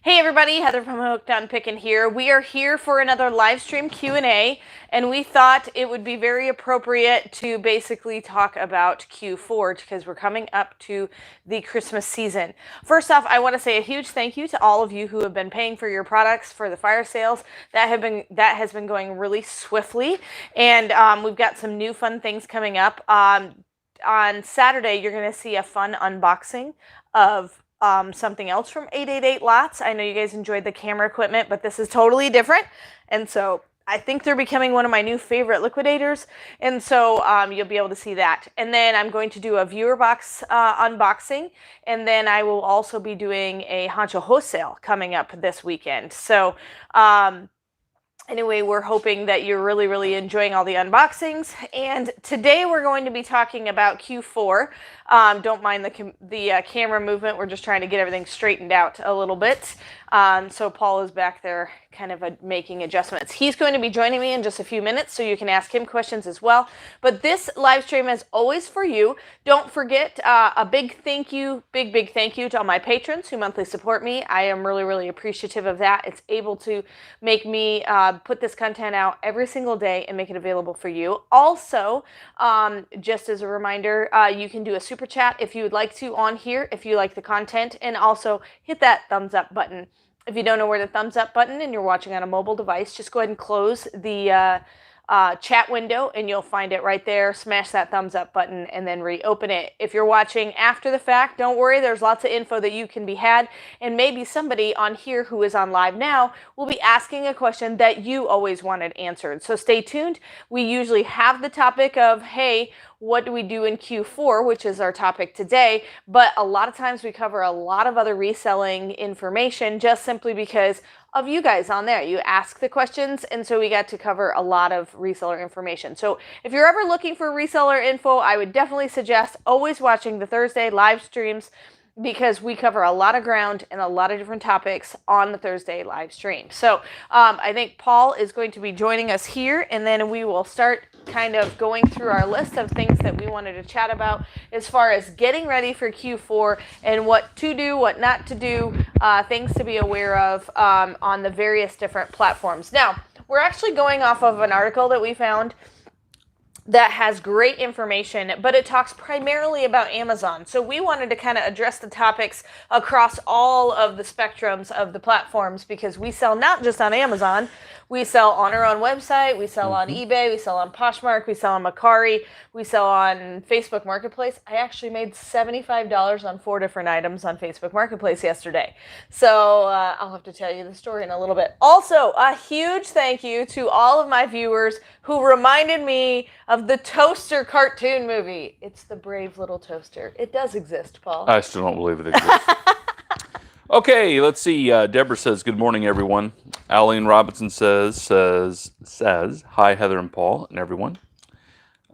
Hey everybody, Heather from Hooked on Pickin here. We are here for another live stream Q&A, and we thought it would be very appropriate to basically talk about Q4 because we're coming up to the Christmas season. First off, I want to say a huge thank you to all of you who have been paying for your products for the fire sales. That has been going really swiftly, and we've got some new fun things coming up. On Saturday, you're going to see a fun unboxing of something else from 888 Lots. I know you guys enjoyed the camera equipment, but this is totally different. And so I think they're becoming one of my new favorite liquidators. And so you'll be able to see that. And then I'm going to do a viewer box unboxing. And then I will also be doing a Honcho Wholesale coming up this weekend. So anyway, we're hoping that you're really enjoying all the unboxings. And today we're going to be talking about Q4. Don't mind the camera movement. We're just trying to get everything straightened out a little bit. So Paul is back there kind of making adjustments. He's going to be joining me in just a few minutes, so you can ask him questions as well. But this live stream is always for you. Don't forget a big thank you, big thank you to all my patrons who monthly support me. I am really appreciative of that. It's able to make me put this content out every single day and make it available for you. Also, just as a reminder, you can do a super chat if you would like to on here if you like the content, and also hit that thumbs up button. If you don't know where the thumbs up button and you're watching on a mobile device, just go ahead and close the chat window and you'll find it right there. Smash that thumbs up button and then reopen it. If you're watching after the fact, don't worry, there's lots of info that you can be had, and maybe somebody on here who is on live now will be asking a question that you always wanted answered. So stay tuned. We usually have the topic of, hey, what do we do in Q4, which is our topic today, but a lot of times we cover a lot of other reselling information just simply because of you guys on there. You ask the questions, and so we got to cover a lot of reseller information. So if you're ever looking for reseller info, I would definitely suggest always watching the Thursday live streams, because we cover a lot of ground and a lot of different topics on the Thursday live stream. So I think Paul is going to be joining us here, and then we will start kind of going through our list of things that we wanted to chat about as far as getting ready for Q4 and what to do, what not to do, things to be aware of on the various different platforms. Now, we're actually going off of an article that we found that has great information, but it talks primarily about Amazon. So we wanted to kind of address the topics across all of the spectrums of the platforms, because we sell not just on Amazon, we sell on our own website, we sell on eBay, we sell on Poshmark, we sell on Mercari, we sell on Facebook Marketplace. I actually made $75 on 4 different items on Facebook Marketplace yesterday. So I'll have to tell you the story in a little bit. Also, a huge thank you to all of my viewers who reminded me of the Toaster cartoon movie. It's the Brave Little Toaster. It does exist, Paul. I still don't believe it exists. Okay, let's see. Deborah says, good morning, everyone. Aline Robinson says, hi, Heather and Paul and everyone.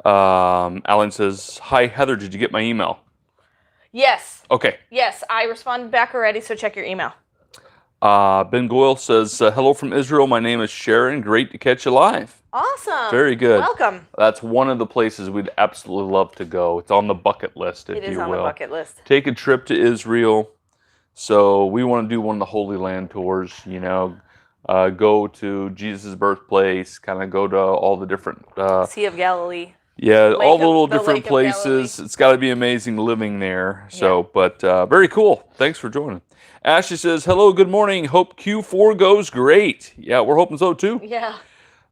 Aline says, hi, Heather, did you get my email? Yes. Okay. Yes, I responded back already, so check your email. Ben Goyle says, hello from Israel. My name is Sharon. Great to catch you live. Awesome. Very good. Welcome. That's one of the places we'd absolutely love to go. It's on the bucket list, if you will. It is on the bucket list. Take a trip to Israel. So we want to do one of the Holy Land tours, you know, go to Jesus' birthplace, kind of go to all the different... Sea of Galilee. Yeah, all the little different places. It's got to be amazing living there. So, yeah. But very cool. Thanks for joining. Ashley says, hello, good morning. Hope Q4 goes great. Yeah, we're hoping so too. Yeah.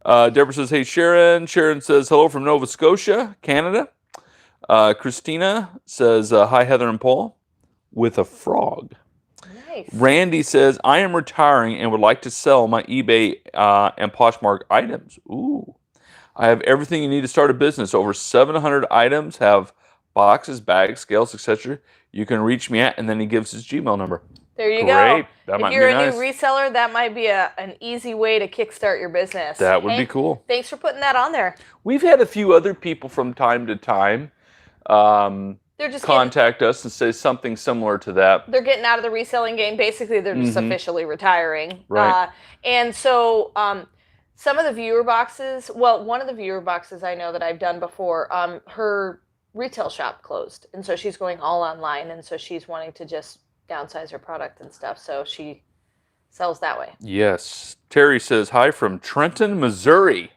Deborah says, hey, Sharon. Sharon says, hello from Nova Scotia, Canada. Christina says, hi, Heather and Paul, with a frog. Nice. Randy says, I am retiring and would like to sell my eBay and Poshmark items. Ooh. I have everything you need to start a business. Over 700 items, have boxes, bags, scales, etc. You can reach me at, and then he gives his Gmail number. There you Great. go. That if you're a new reseller, that might be an easy way to kickstart your business. That would be cool. Thanks for putting that on there. We've had a few other people from time to time they're just contact us and say something similar to that. They're getting out of the reselling game. Basically, they're just officially retiring. Right. And so some of the viewer boxes, well, one of the viewer boxes I know that I've done before, her retail shop closed. And so she's going all online. And so she's wanting to just downsize her product and stuff. So she sells that way. Yes. Terry says, hi from Trenton, Missouri.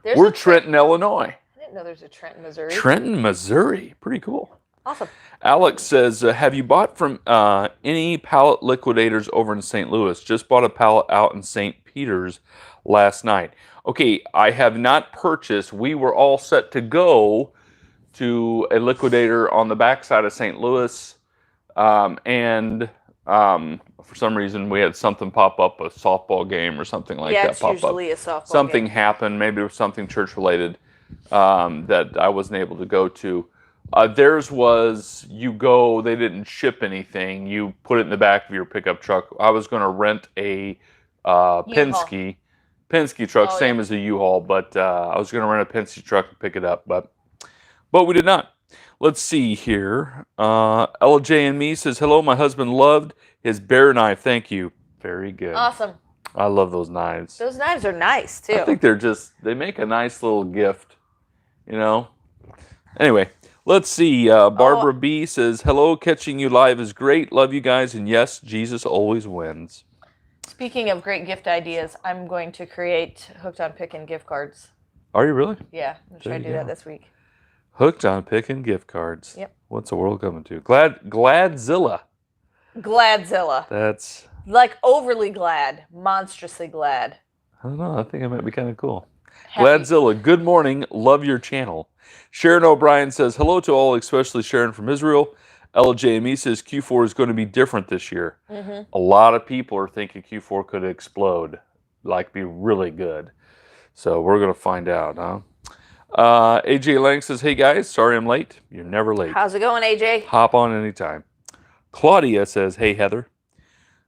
There's We're a Trenton, Illinois. I didn't know there's a Trenton, Missouri. Trenton, Missouri. Pretty cool. Awesome. Alex says, have you bought from any pallet liquidators over in St. Louis? Just bought a pallet out in St. Peter's last night. Okay, I have not purchased. We were all set to go to a liquidator on the backside of St. Louis. And for some reason, we had something pop up, a softball game or something like that pop up. Yeah, it's usually a softball Something game. happened. Maybe it was something church-related that I wasn't able to go to. Theirs was, you go, they didn't ship anything. You put it in the back of your pickup truck. I was going to rent a Penske truck, Oh, same yeah. as a U-Haul, but I was going to rent a Penske truck and pick it up, but we did not. Let's see here. LJ and me says, hello, my husband loved his bear knife. Thank you. Very good. Awesome. I love those knives. Those knives are nice, too. I think they make a nice little gift, you know. Anyway, let's see. Barbara B says, hello, catching you live is great. Love you guys. And yes, Jesus always wins. Speaking of great gift ideas, I'm going to create Hooked on Pickin gift cards. Are you really? Yeah, I'm trying to do that this week. Hooked on Pickin gift cards. Yep. What's the world coming to? Gladzilla. Gladzilla. That's... like overly glad, monstrously glad. I don't know. I think it might be kind of cool. Happy. Gladzilla, good morning. Love your channel. Sharon O'Brien says, hello to all, especially Sharon from Israel. LJME says Q4 is going to be different this year. Mm-hmm. A lot of people are thinking Q4 could explode, like be really good. So we're going to find out, huh? AJ Lang says, hey guys, sorry I'm late. You're never late. How's it going, AJ? Hop on anytime. Claudia says, hey Heather.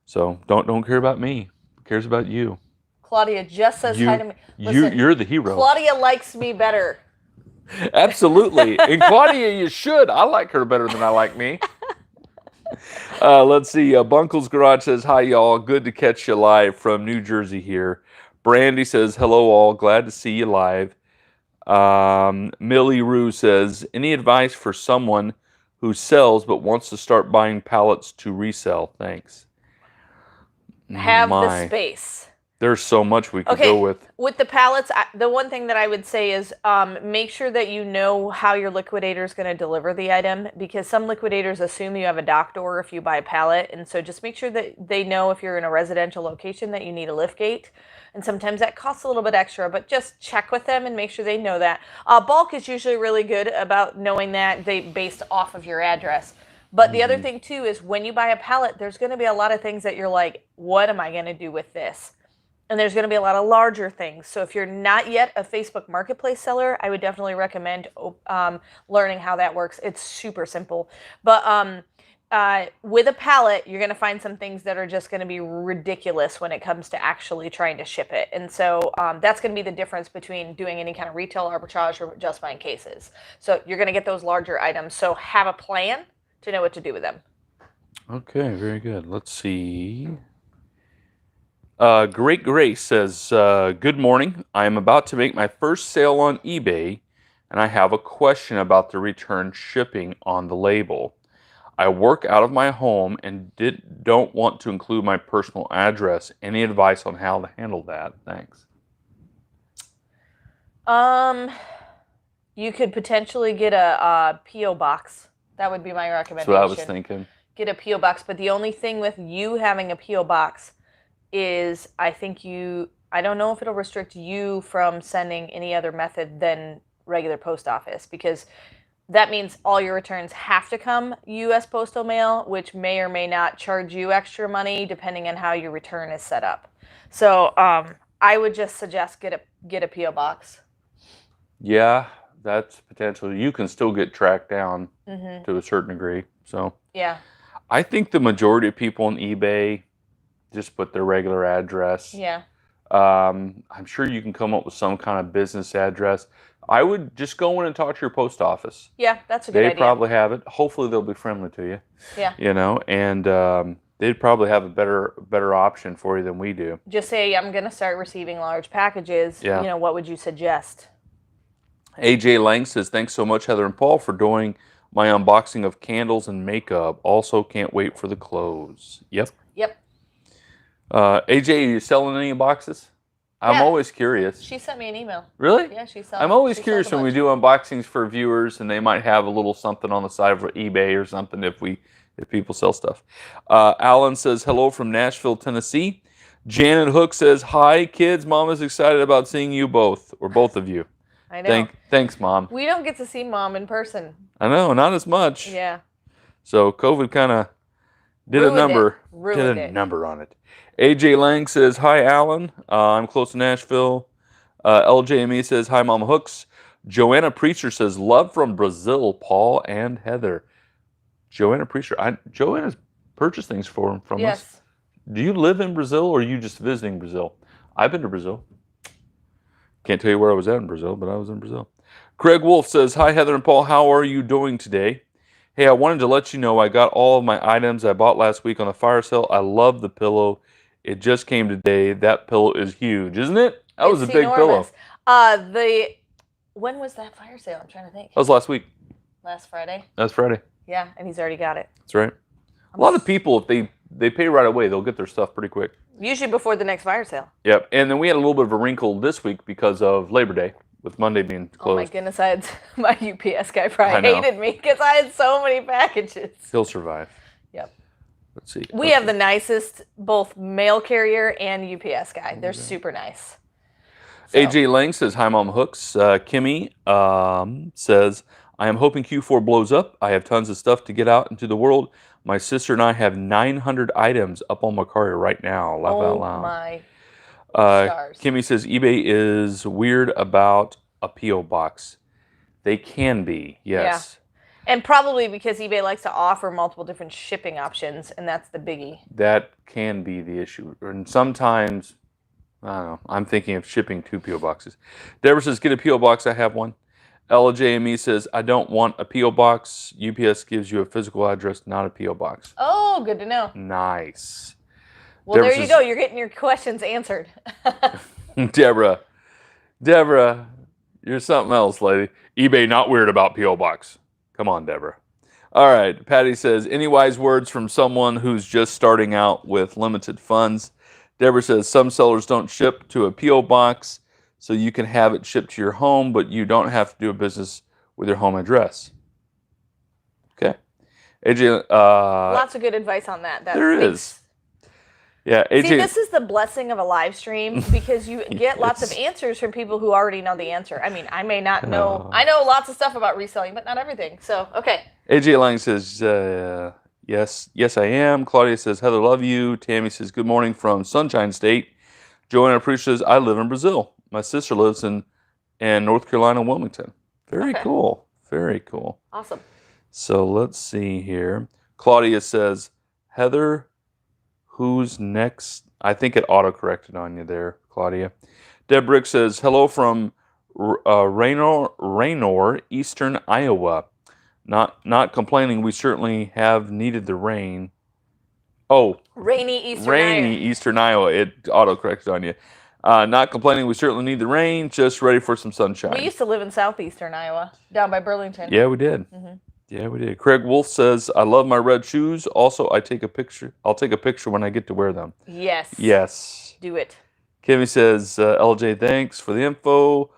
So don't care about me. Cares about you. Claudia just says hi to me. Listen, you're the hero. Claudia likes me better. Absolutely. And Claudia, you should. I like her better than I like me. Let's see. Bunkle's Garage says, hi, y'all. Good to catch you live from New Jersey here. Brandy says, hello, all. Glad to see you live. Millie Rue says, any advice for someone who sells but wants to start buying pallets to resell? Thanks. Have the space. There's so much we could go with. With the pallets, the one thing that I would say is make sure that you know how your liquidator is going to deliver the item, because some liquidators assume you have a dock door if you buy a pallet. And so just make sure that they know if you're in a residential location that you need a lift gate. And sometimes that costs a little bit extra, but just check with them and make sure they know that. Bulk is usually really good about knowing that based off of your address. But the other thing too is when you buy a pallet, there's going to be a lot of things that you're like, what am I going to do with this? And there's going to be a lot of larger things. So if you're not yet a Facebook Marketplace seller, I would definitely recommend learning how that works. It's super simple. But with a pallet, you're going to find some things that are just going to be ridiculous when it comes to actually trying to ship it. And so that's going to be the difference between doing any kind of retail arbitrage or just buying cases. So you're going to get those larger items. So have a plan to know what to do with them. Okay, very good. Let's see. Great Grace says, good morning. I am about to make my first sale on eBay, and I have a question about the return shipping on the label. I work out of my home and don't want to include my personal address. Any advice on how to handle that? Thanks. You could potentially get a P.O. box. That would be my recommendation. That's what I was thinking. Get a P.O. box. But the only thing with you having a P.O. box is I don't know if it'll restrict you from sending any other method than regular post office, because that means all your returns have to come U.S. postal mail, which may or may not charge you extra money depending on how your return is set up. So I would just suggest get a P.O. box. Yeah, that's potential. You can still get tracked down to a certain degree. So yeah, I think the majority of people on eBay just put their regular address. Yeah. I'm sure you can come up with some kind of business address. I would just go in and talk to your post office. Yeah, that's a good idea. They probably have it. Hopefully they'll be friendly to you. Yeah. You know, and they'd probably have a better option for you than we do. Just say, I'm going to start receiving large packages. Yeah. You know, what would you suggest? AJ Lang says, thanks so much, Heather and Paul, for doing my unboxing of candles and makeup. Also can't wait for the clothes. Yep. Yep. AJ, are you selling any boxes? I'm Yeah. always curious. She sent me an email. Really? Yeah, she sells. I'm always she curious sells a when we bunch. do unboxings for viewers, and they might have a little something on the side of eBay or something if people sell stuff. Alan says hello from Nashville, Tennessee. Janet Hook says hi, kids. Mom is excited about seeing you both, or both of you. I know. Thanks, Mom. We don't get to see Mom in person. I know, not as much. Yeah. So COVID kind of did a number on it. AJ Lang says hi, Alan. I'm close to Nashville. LJME says hi, Mama Hooks. Joanna Preacher says love from Brazil, Paul and Heather. Joanna Preacher, Joanna's purchased things from yes. us. Do you live in Brazil, or are you just visiting Brazil? I've been to Brazil. Can't tell you where I was at in Brazil, but I was in Brazil. Craig Wolf says, hi, Heather and Paul. How are you doing today? Hey, I wanted to let you know I got all of my items I bought last week on the fire sale. I love the pillow. It just came today. That pillow is huge, isn't it? That was a big pillow. When was that fire sale? I'm trying to think. That was last week. Last Friday? That's Friday. Yeah, and he's already got it. That's right. A lot of people, if they pay right away, they'll get their stuff pretty quick. Usually before the next fire sale. Yep. And then we had a little bit of a wrinkle this week because of Labor Day, with Monday being closed. Oh my goodness, my UPS guy probably hated me because I had so many packages. He'll survive. Yep. Let's see. We have the nicest both mail carrier and UPS guy. They're super nice. So. AJ Lang says, hi, Mom Hooks. Kimmy says, I am hoping Q4 blows up. I have tons of stuff to get out into the world. My sister and I have 900 items up on Mercari right now. Laugh out loud. My stars. Kimmy says, eBay is weird about a P.O. box. They can be, yes. Yeah. And probably because eBay likes to offer multiple different shipping options, and that's the biggie. That can be the issue. And sometimes, I don't know, I'm thinking of shipping 2 P.O. boxes. Deborah says, get a P.O. box. I have one. LJME says, I don't want a P.O. box. UPS gives you a physical address, not a P.O. box. Oh, good to know. Nice. Well, Deborah there you go. You're getting your questions answered. Deborah, you're something else, lady. eBay not weird about P.O. box. Come on, Deborah. All right. Patty says, any wise words from someone who's just starting out with limited funds? Deborah says, some sellers don't ship to a P.O. box, so you can have it shipped to your home, but you don't have to do a business with your home address. Okay. AJ, lots of good advice on that. There is. Yeah, AJ. See, this is the blessing of a live stream because you get lots of answers from people who already know the answer. I mean, I may not know. I know lots of stuff about reselling, but not everything. So, okay. AJ Lang says, yes, I am. Claudia says, Heather, love you. Tammy says, good morning from Sunshine State. Joanna Preach says, I live in Brazil. My sister lives in North Carolina, Wilmington. Very cool. Very cool. Awesome. So let's see here. Claudia says, Heather, who's next? I think it auto-corrected on you there, Claudia. Deb Brick says, hello from Raynor, Eastern Iowa. Not complaining. We certainly have needed the rain. Oh. Rainy Eastern Iowa. It auto-corrected on you. Not complaining. We certainly need the rain. Just ready for some sunshine. We used to live in southeastern Iowa, down by Burlington. Yeah, we did. Mm-hmm. Yeah, we did. Craig Wolf says, I love my red shoes. Also, I'll take a picture when I get to wear them. Yes. Yes. Do it. Kimmy says, LJ, thanks for the info.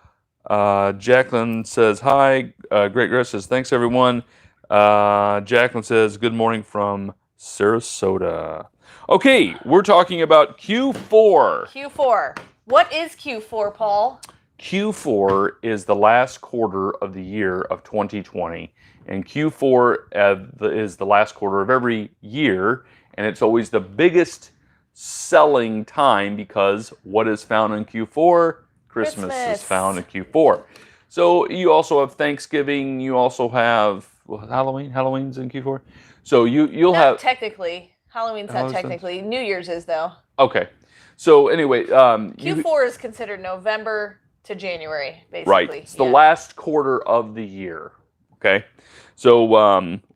Jacqueline says, hi. Great Grace says, thanks, everyone. Jacqueline says, good morning from Sarasota. Okay, we're talking about Q4. Q4. What is Q4, Paul? Q4 is the last quarter of the year of 2020. And Q4 is the last quarter of every year. And it's always the biggest selling time because what is found in Q4? Christmas is found in Q4. So you also have Thanksgiving. You also have Halloween. Halloween's in Q4. So you'll have... technically. Halloween's not technically. New Year's is, though. Okay. So anyway... Q4 is considered November to January, basically. Right. It's the last quarter of the year. Okay. So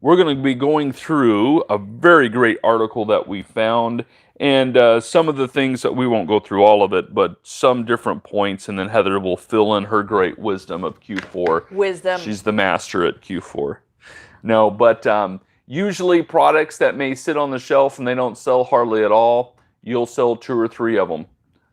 we're going to be going through a very great article that we found. And some of the things that we won't go through all of it, but some different points. And then Heather will fill in her great wisdom of Q4. Wisdom. She's the master at Q4. No, but... usually products that may sit on the shelf and they don't sell hardly at all, you'll sell 2 or 3 of them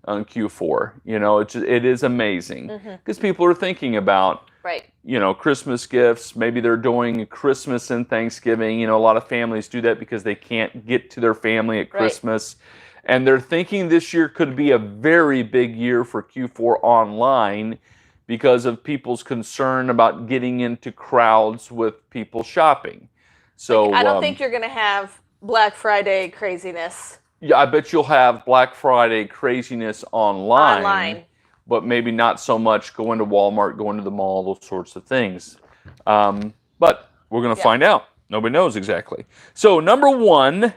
on Q4. You know, it is amazing because people are thinking about, Right. you know, Christmas gifts. Maybe they're doing Christmas and Thanksgiving. You know, a lot of families do that because they can't get to their family at Christmas. And they're thinking this year could be a very big year for Q4 online because of people's concern about getting into crowds with people shopping. So Like, I don't think you're going to have Black Friday craziness. Yeah, I bet you'll have Black Friday craziness online. But maybe not so much going to Walmart, going to the mall, those sorts of things. But we're going to find out. Nobody knows exactly. So number 1,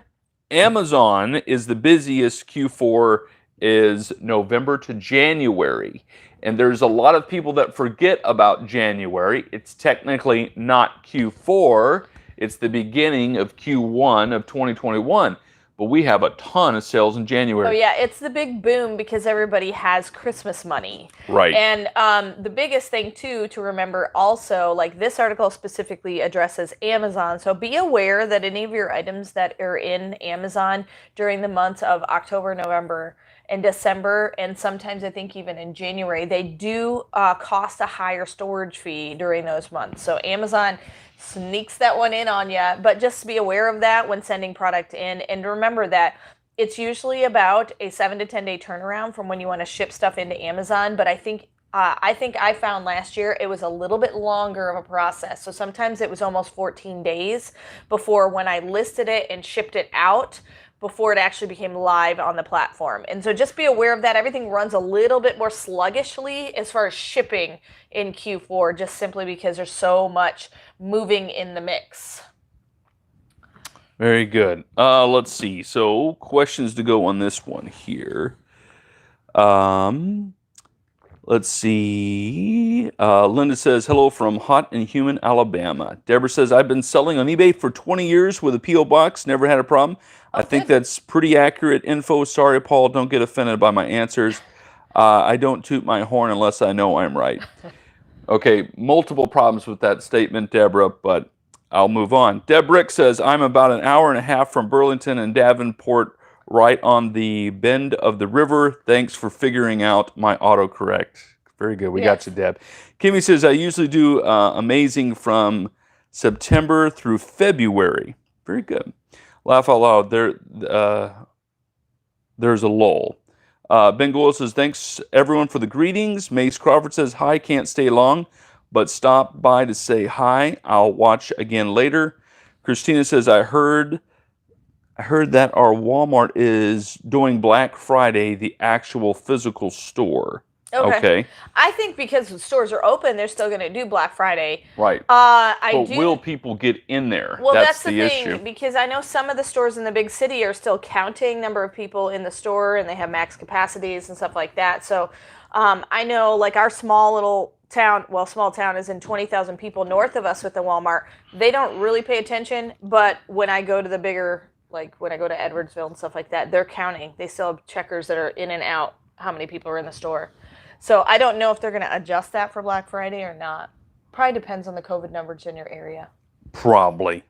Amazon is the busiest. Q4 is November to January. And there's a lot of people that forget about January. It's technically not Q4. It's the beginning of Q1 of 2021. But we have a ton of sales in January. Oh, yeah. It's the big boom because everybody has Christmas money. Right. And the biggest thing, too, to remember also, like this article specifically addresses Amazon. So be aware that any of your items that are in Amazon during the months of October, November, and December, and sometimes I think even in January, they do cost a higher storage fee during those months. So Amazon sneaks that one in on you, but just be aware of that when sending product in, and remember that it's usually about a 7 to 10 day turnaround from when you want to ship stuff into Amazon. But I think I found last year it was a little bit longer of a process. So sometimes it was almost 14 days before when I listed it and shipped it out, before it actually became live on the platform. And so just be aware of that. Everything runs a little bit more sluggishly as far as shipping in Q4, just simply because there's so much moving in the mix. Very good. Let's see. So questions to go on this one here. Let's see. Linda says, hello from hot and humid Alabama. Deborah says, I've been selling on eBay for 20 years with a P.O. box. Never had a problem. I think that's pretty accurate info. Sorry, Paul. Don't get offended by my answers. I don't toot my horn unless I know I'm right. Okay, multiple problems with that statement, Deborah, but I'll move on. Deb Rick says, I'm about an hour and a half from Burlington and Davenport, right on the bend of the river. Thanks for figuring out my autocorrect. Very good. We got you, Deb. Kimmy says, I usually do amazing from September through February. Very good. Laugh out loud. There's a lull. Ben Goyle says, thanks everyone for the greetings. Mace Crawford says, hi, can't stay long, but stop by to say hi. I'll watch again later. Christina says, I heard that our Walmart is doing Black Friday, the actual physical store. Okay. I think because the stores are open, they're still going to do Black Friday. Right. Will people get in there? Well, that's the issue. thing, because I know some of the stores in the big city are still counting number of people in the store, and they have max capacities and stuff like that. So I know, like, our small town is in 20,000 people north of us with the Walmart. They don't really pay attention, but when I go to the bigger, like when I go to Edwardsville and stuff like that, they're counting. They still have checkers that are in and out, how many people are in the store. So I don't know if they're going to adjust that for Black Friday or not. Probably depends on the COVID numbers in your area. Probably.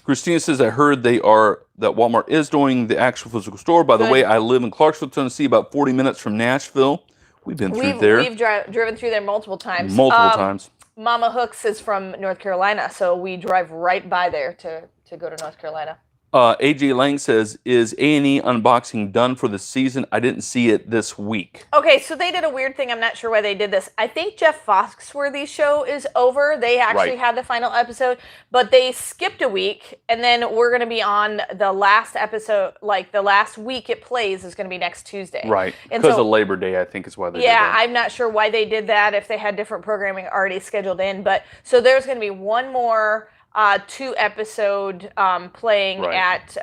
Christina says, I heard that Walmart is doing the actual physical store. By the way, I live in Clarksville, Tennessee, about 40 minutes from Nashville. We've been through there. We've driven through there multiple times. Times. Mama Hooks is from North Carolina, so we drive right by there to go to North Carolina. AJ Lang says, is A&E unboxing done for the season? I didn't see it this week. Okay, so they did a weird thing. I'm not sure why they did this. I think Jeff Foxworthy's show is over. They actually had the final episode, but they skipped a week, and then we're going to be on the last episode, like the last week it plays is going to be next Tuesday. Right, because of Labor Day, I think is why they did that. I'm not sure why they did that, if they had different programming already scheduled in, but so there's going to be one more 2-episode playing at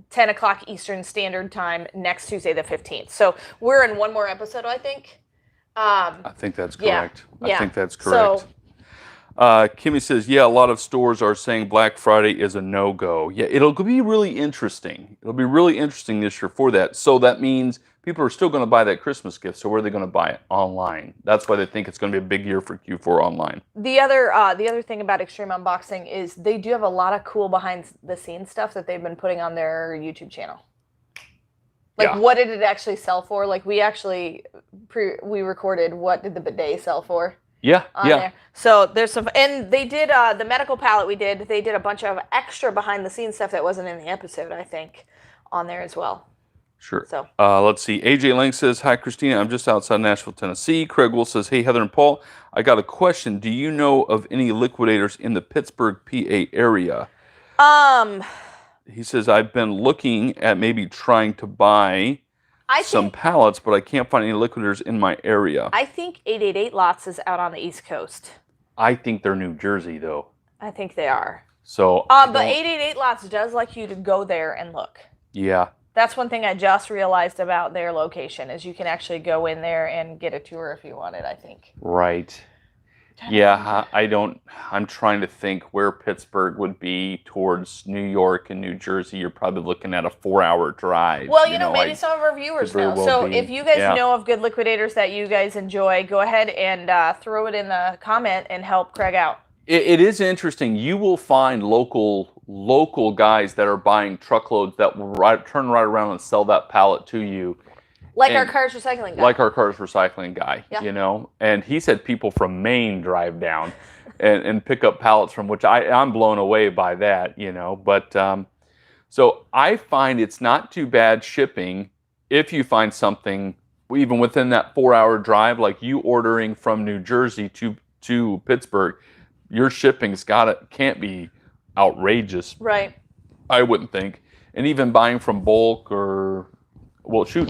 10 o'clock Eastern Standard Time next Tuesday the 15th. So we're in one more episode, I think. I think that's correct. Yeah. I think that's correct. So, Kimmy says, yeah, a lot of stores are saying Black Friday is a no-go. Yeah, it'll be really interesting. It'll be really interesting this year for that. So that means people are still going to buy that Christmas gift. So where are they going to buy it? Online. That's why they think it's going to be a big year for Q4 online. The other thing about Extreme Unboxing is they do have a lot of cool behind-the-scenes stuff that they've been putting on their YouTube channel. Like, Yeah. what did it actually sell for? Like, we actually we recorded what did the bidet sell for Yeah. on Yeah. there. So there's some, and they did the medical pallet they did a bunch of extra behind the scenes stuff that wasn't in the episode, I think, on there as well. Sure. So Let's see. AJ Lang says, "Hi, Christina. I'm just outside Nashville, Tennessee." Craig Will says, "Hey, Heather and Paul. I got a question. Do you know of any liquidators in the Pittsburgh, PA area?" He says, "I've been looking at maybe trying to buy some pallets, but I can't find any liquidators in my area." I think 888 Lots is out on the East Coast. I think they're New Jersey, though. I think they are. So, but 888 Lots does like you to go there and look. Yeah. That's one thing I just realized about their location is you can actually go in there and get a tour if you wanted, I think. Right. Yeah, I'm trying to think where Pittsburgh would be towards New York and New Jersey. You're probably looking at a 4-hour drive. Well, maybe some of our viewers know. So if you guys know of good liquidators that you guys enjoy, go ahead and throw it in the comment and help Craig out. It is interesting. You will find local guys that are buying truckloads that will turn right around and sell that pallet to you. Like our Karz recycling guy. Like our Karz recycling guy, yeah. And he said people from Maine drive down and pick up pallets from, which I'm blown away by that, But so I find it's not too bad shipping if you find something even within that 4-hour drive, like you ordering from New Jersey to Pittsburgh. Your shipping's can't be outrageous. Right. I wouldn't think. And even buying from bulk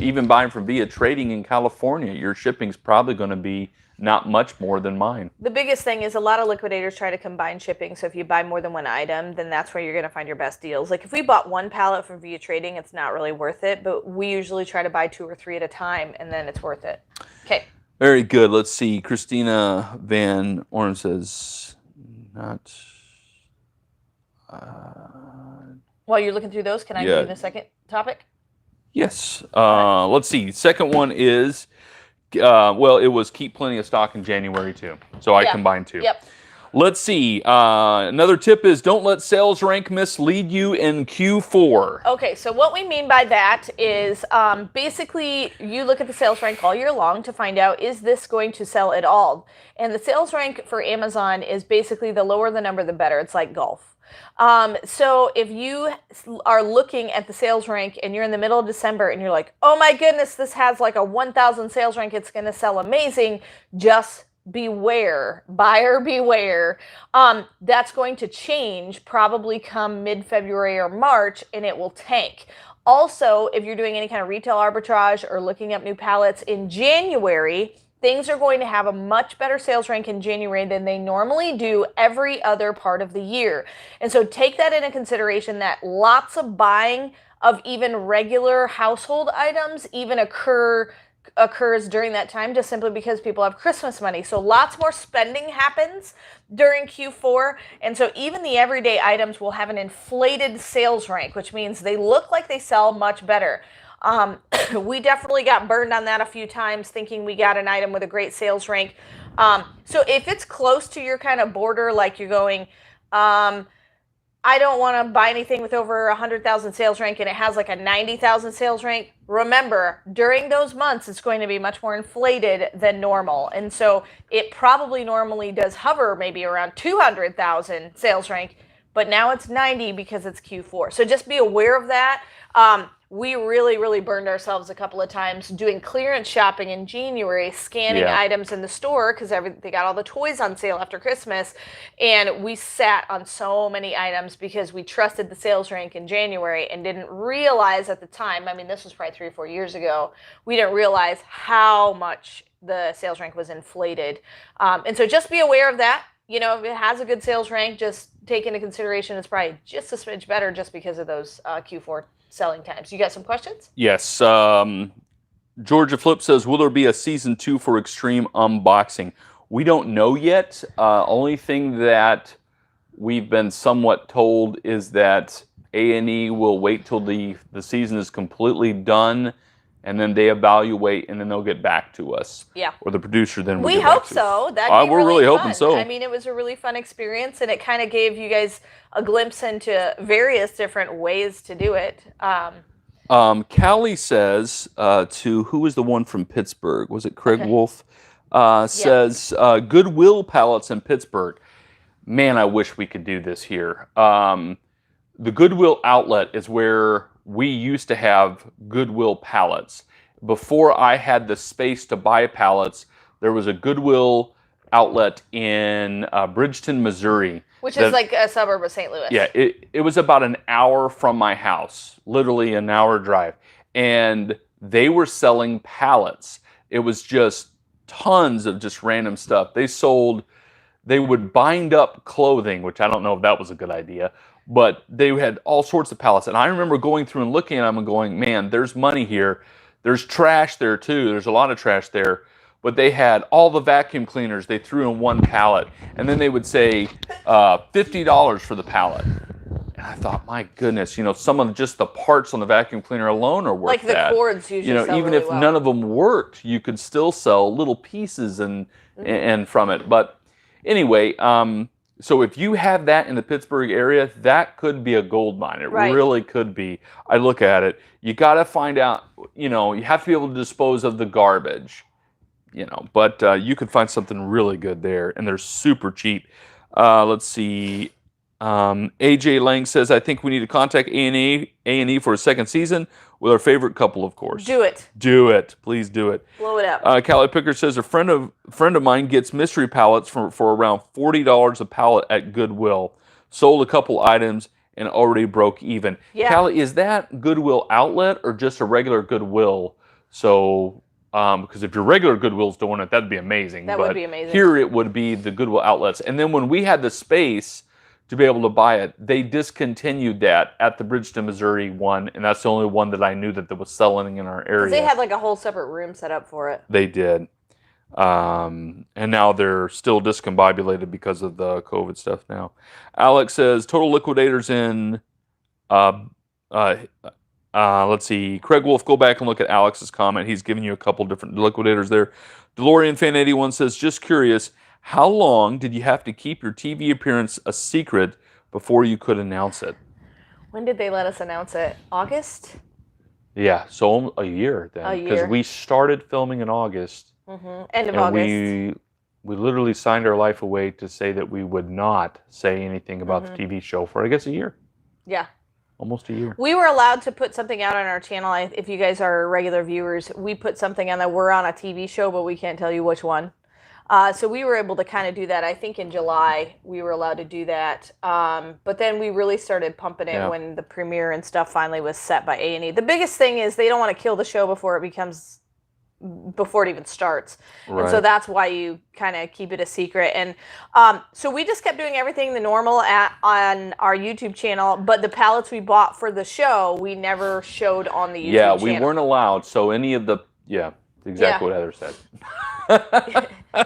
even buying from via trading in California, your shipping's probably going to be not much more than mine. The biggest thing is a lot of liquidators try to combine shipping. So if you buy more than one item, then that's where you're going to find your best deals. Like if we bought one pallet from via trading, it's not really worth it. But we usually try to buy 2 or 3 at a time, and then it's worth it. Okay. Very good. Let's see. Christina Van Orn says, not... While you're looking through those, can I give you the second topic? Yes. Let's see. Second one is, it was keep plenty of stock in January too. So I combined 2. Yep. Let's see. Another tip is don't let sales rank mislead you in Q4. Okay, so what we mean by that is basically you look at the sales rank all year long to find out, is this going to sell at all? And the sales rank for Amazon is basically the lower the number, the better. It's like golf. So if you are looking at the sales rank and you're in the middle of December and you're like, oh my goodness, this has like a 1,000 sales rank, it's going to sell amazing, just beware, buyer beware. That's going to change probably come mid-February or March, and it will tank. Also, if you're doing any kind of retail arbitrage or looking up new pallets in January, things are going to have a much better sales rank in January than they normally do every other part of the year. And so take that into consideration, that lots of buying of even regular household items even occurs during that time, just simply because people have Christmas money. So lots more spending happens during Q4. And so even the everyday items will have an inflated sales rank, which means they look like they sell much better. We definitely got burned on that a few times, thinking we got an item with a great sales rank. So if it's close to your kind of border, like you're going, I don't want to buy anything with over 100,000 sales rank and it has like a 90,000 sales rank, remember, during those months, it's going to be much more inflated than normal. And so it probably normally does hover maybe around 200,000 sales rank, but now it's 90 because it's Q4. So just be aware of that. We really burned ourselves a couple of times doing clearance shopping in January, scanning items in the store because they got all the toys on sale after Christmas. And we sat on so many items because we trusted the sales rank in January and didn't realize at the time, I mean, this was probably 3 or 4 years ago, we didn't realize how much the sales rank was inflated. And so just be aware of that. If it has a good sales rank, just take into consideration it's probably just a smidge better just because of those Q4 selling times. You got some questions? Yes. Georgia Flip says, will there be a season 2 for Extreme Unboxing? We don't know yet. Only thing that we've been somewhat told is that A&E will wait till the season is completely done, and then they evaluate, and then they'll get back to us. Yeah. Or the producer then will We get back hope to so. us. That'd be we're really fun. hoping so. I mean, it was a really fun experience, and it kind of gave you guys a glimpse into various different ways to do it. Callie says to who was the one from Pittsburgh? Was it Craig Okay. Wolf? Says Goodwill Pallets in Pittsburgh. Man, I wish we could do this here. The Goodwill outlet is where we used to have Goodwill pallets. Before I had the space to buy pallets, there was a Goodwill outlet in Bridgeton, Missouri. Which is like a suburb of St. Louis. Yeah, it was about an hour from my house, literally an hour drive. And they were selling pallets. It was just tons of just random stuff. They would bind up clothing, which I don't know if that was a good idea, but they had all sorts of pallets. And I remember going through and looking at them and going, man, there's money here. There's trash there too. There's a lot of trash there. But they had all the vacuum cleaners they threw in one pallet. And then they would say $50 for the pallet. And I thought, my goodness, some of just the parts on the vacuum cleaner alone are worth like that. the cords usually sell even really if well. none of them worked, you could still sell little pieces and from it. But anyway, so if you have that in the Pittsburgh area, that could be a gold mine. It really could be. I look at it. You got to find out, you have to be able to dispose of the garbage, but you could find something really good there, and they're super cheap. Let's see. AJ Lang says, I think we need to contact A&E for a second season with our favorite couple, of course. Do it. Do it. Please do it. Blow it up. Callie Picker says, a friend of mine gets mystery pallets for around $40 a pallet at Goodwill. Sold a couple items and already broke even. Yeah. Callie, is that Goodwill outlet or just a regular Goodwill? So, because if your regular Goodwill's doing it, that'd be amazing. That would be amazing. Here it would be the Goodwill outlets. And then when we had the space to be able to buy it, they discontinued that at the Bridgeton, Missouri one, and that's the only one that I knew that was selling in our area. They had like a whole separate room set up for it. They did. And now they're still discombobulated because of the COVID stuff now. Alex says, total liquidators in, let's see, Craig Wolf, go back and look at Alex's comment. He's giving you a couple different liquidators there. DeLorean Fan 81 says, just curious, how long did you have to keep your TV appearance a secret before you could announce it? When did they let us announce it? August? Yeah, so a year then. A year. Because we started filming in August. End of August. We literally signed our life away to say that we would not say anything about the TV show for, I guess, a year. Yeah. Almost a year. We were allowed to put something out on our channel. If you guys are regular viewers, we put something on that we're on a TV show, but we can't tell you which one. So we were able to kind of do that. I think in July we were allowed to do that. But then we really started pumping it when the premiere and stuff finally was set by A&E. The biggest thing is they don't want to kill the show before it even starts. Right. And so that's why you kind of keep it a secret. And so we just kept doing everything the normal on our YouTube channel, but the pallets we bought for the show, we never showed on the YouTube channel. Yeah, we weren't allowed. So any of the, exactly what Heather said.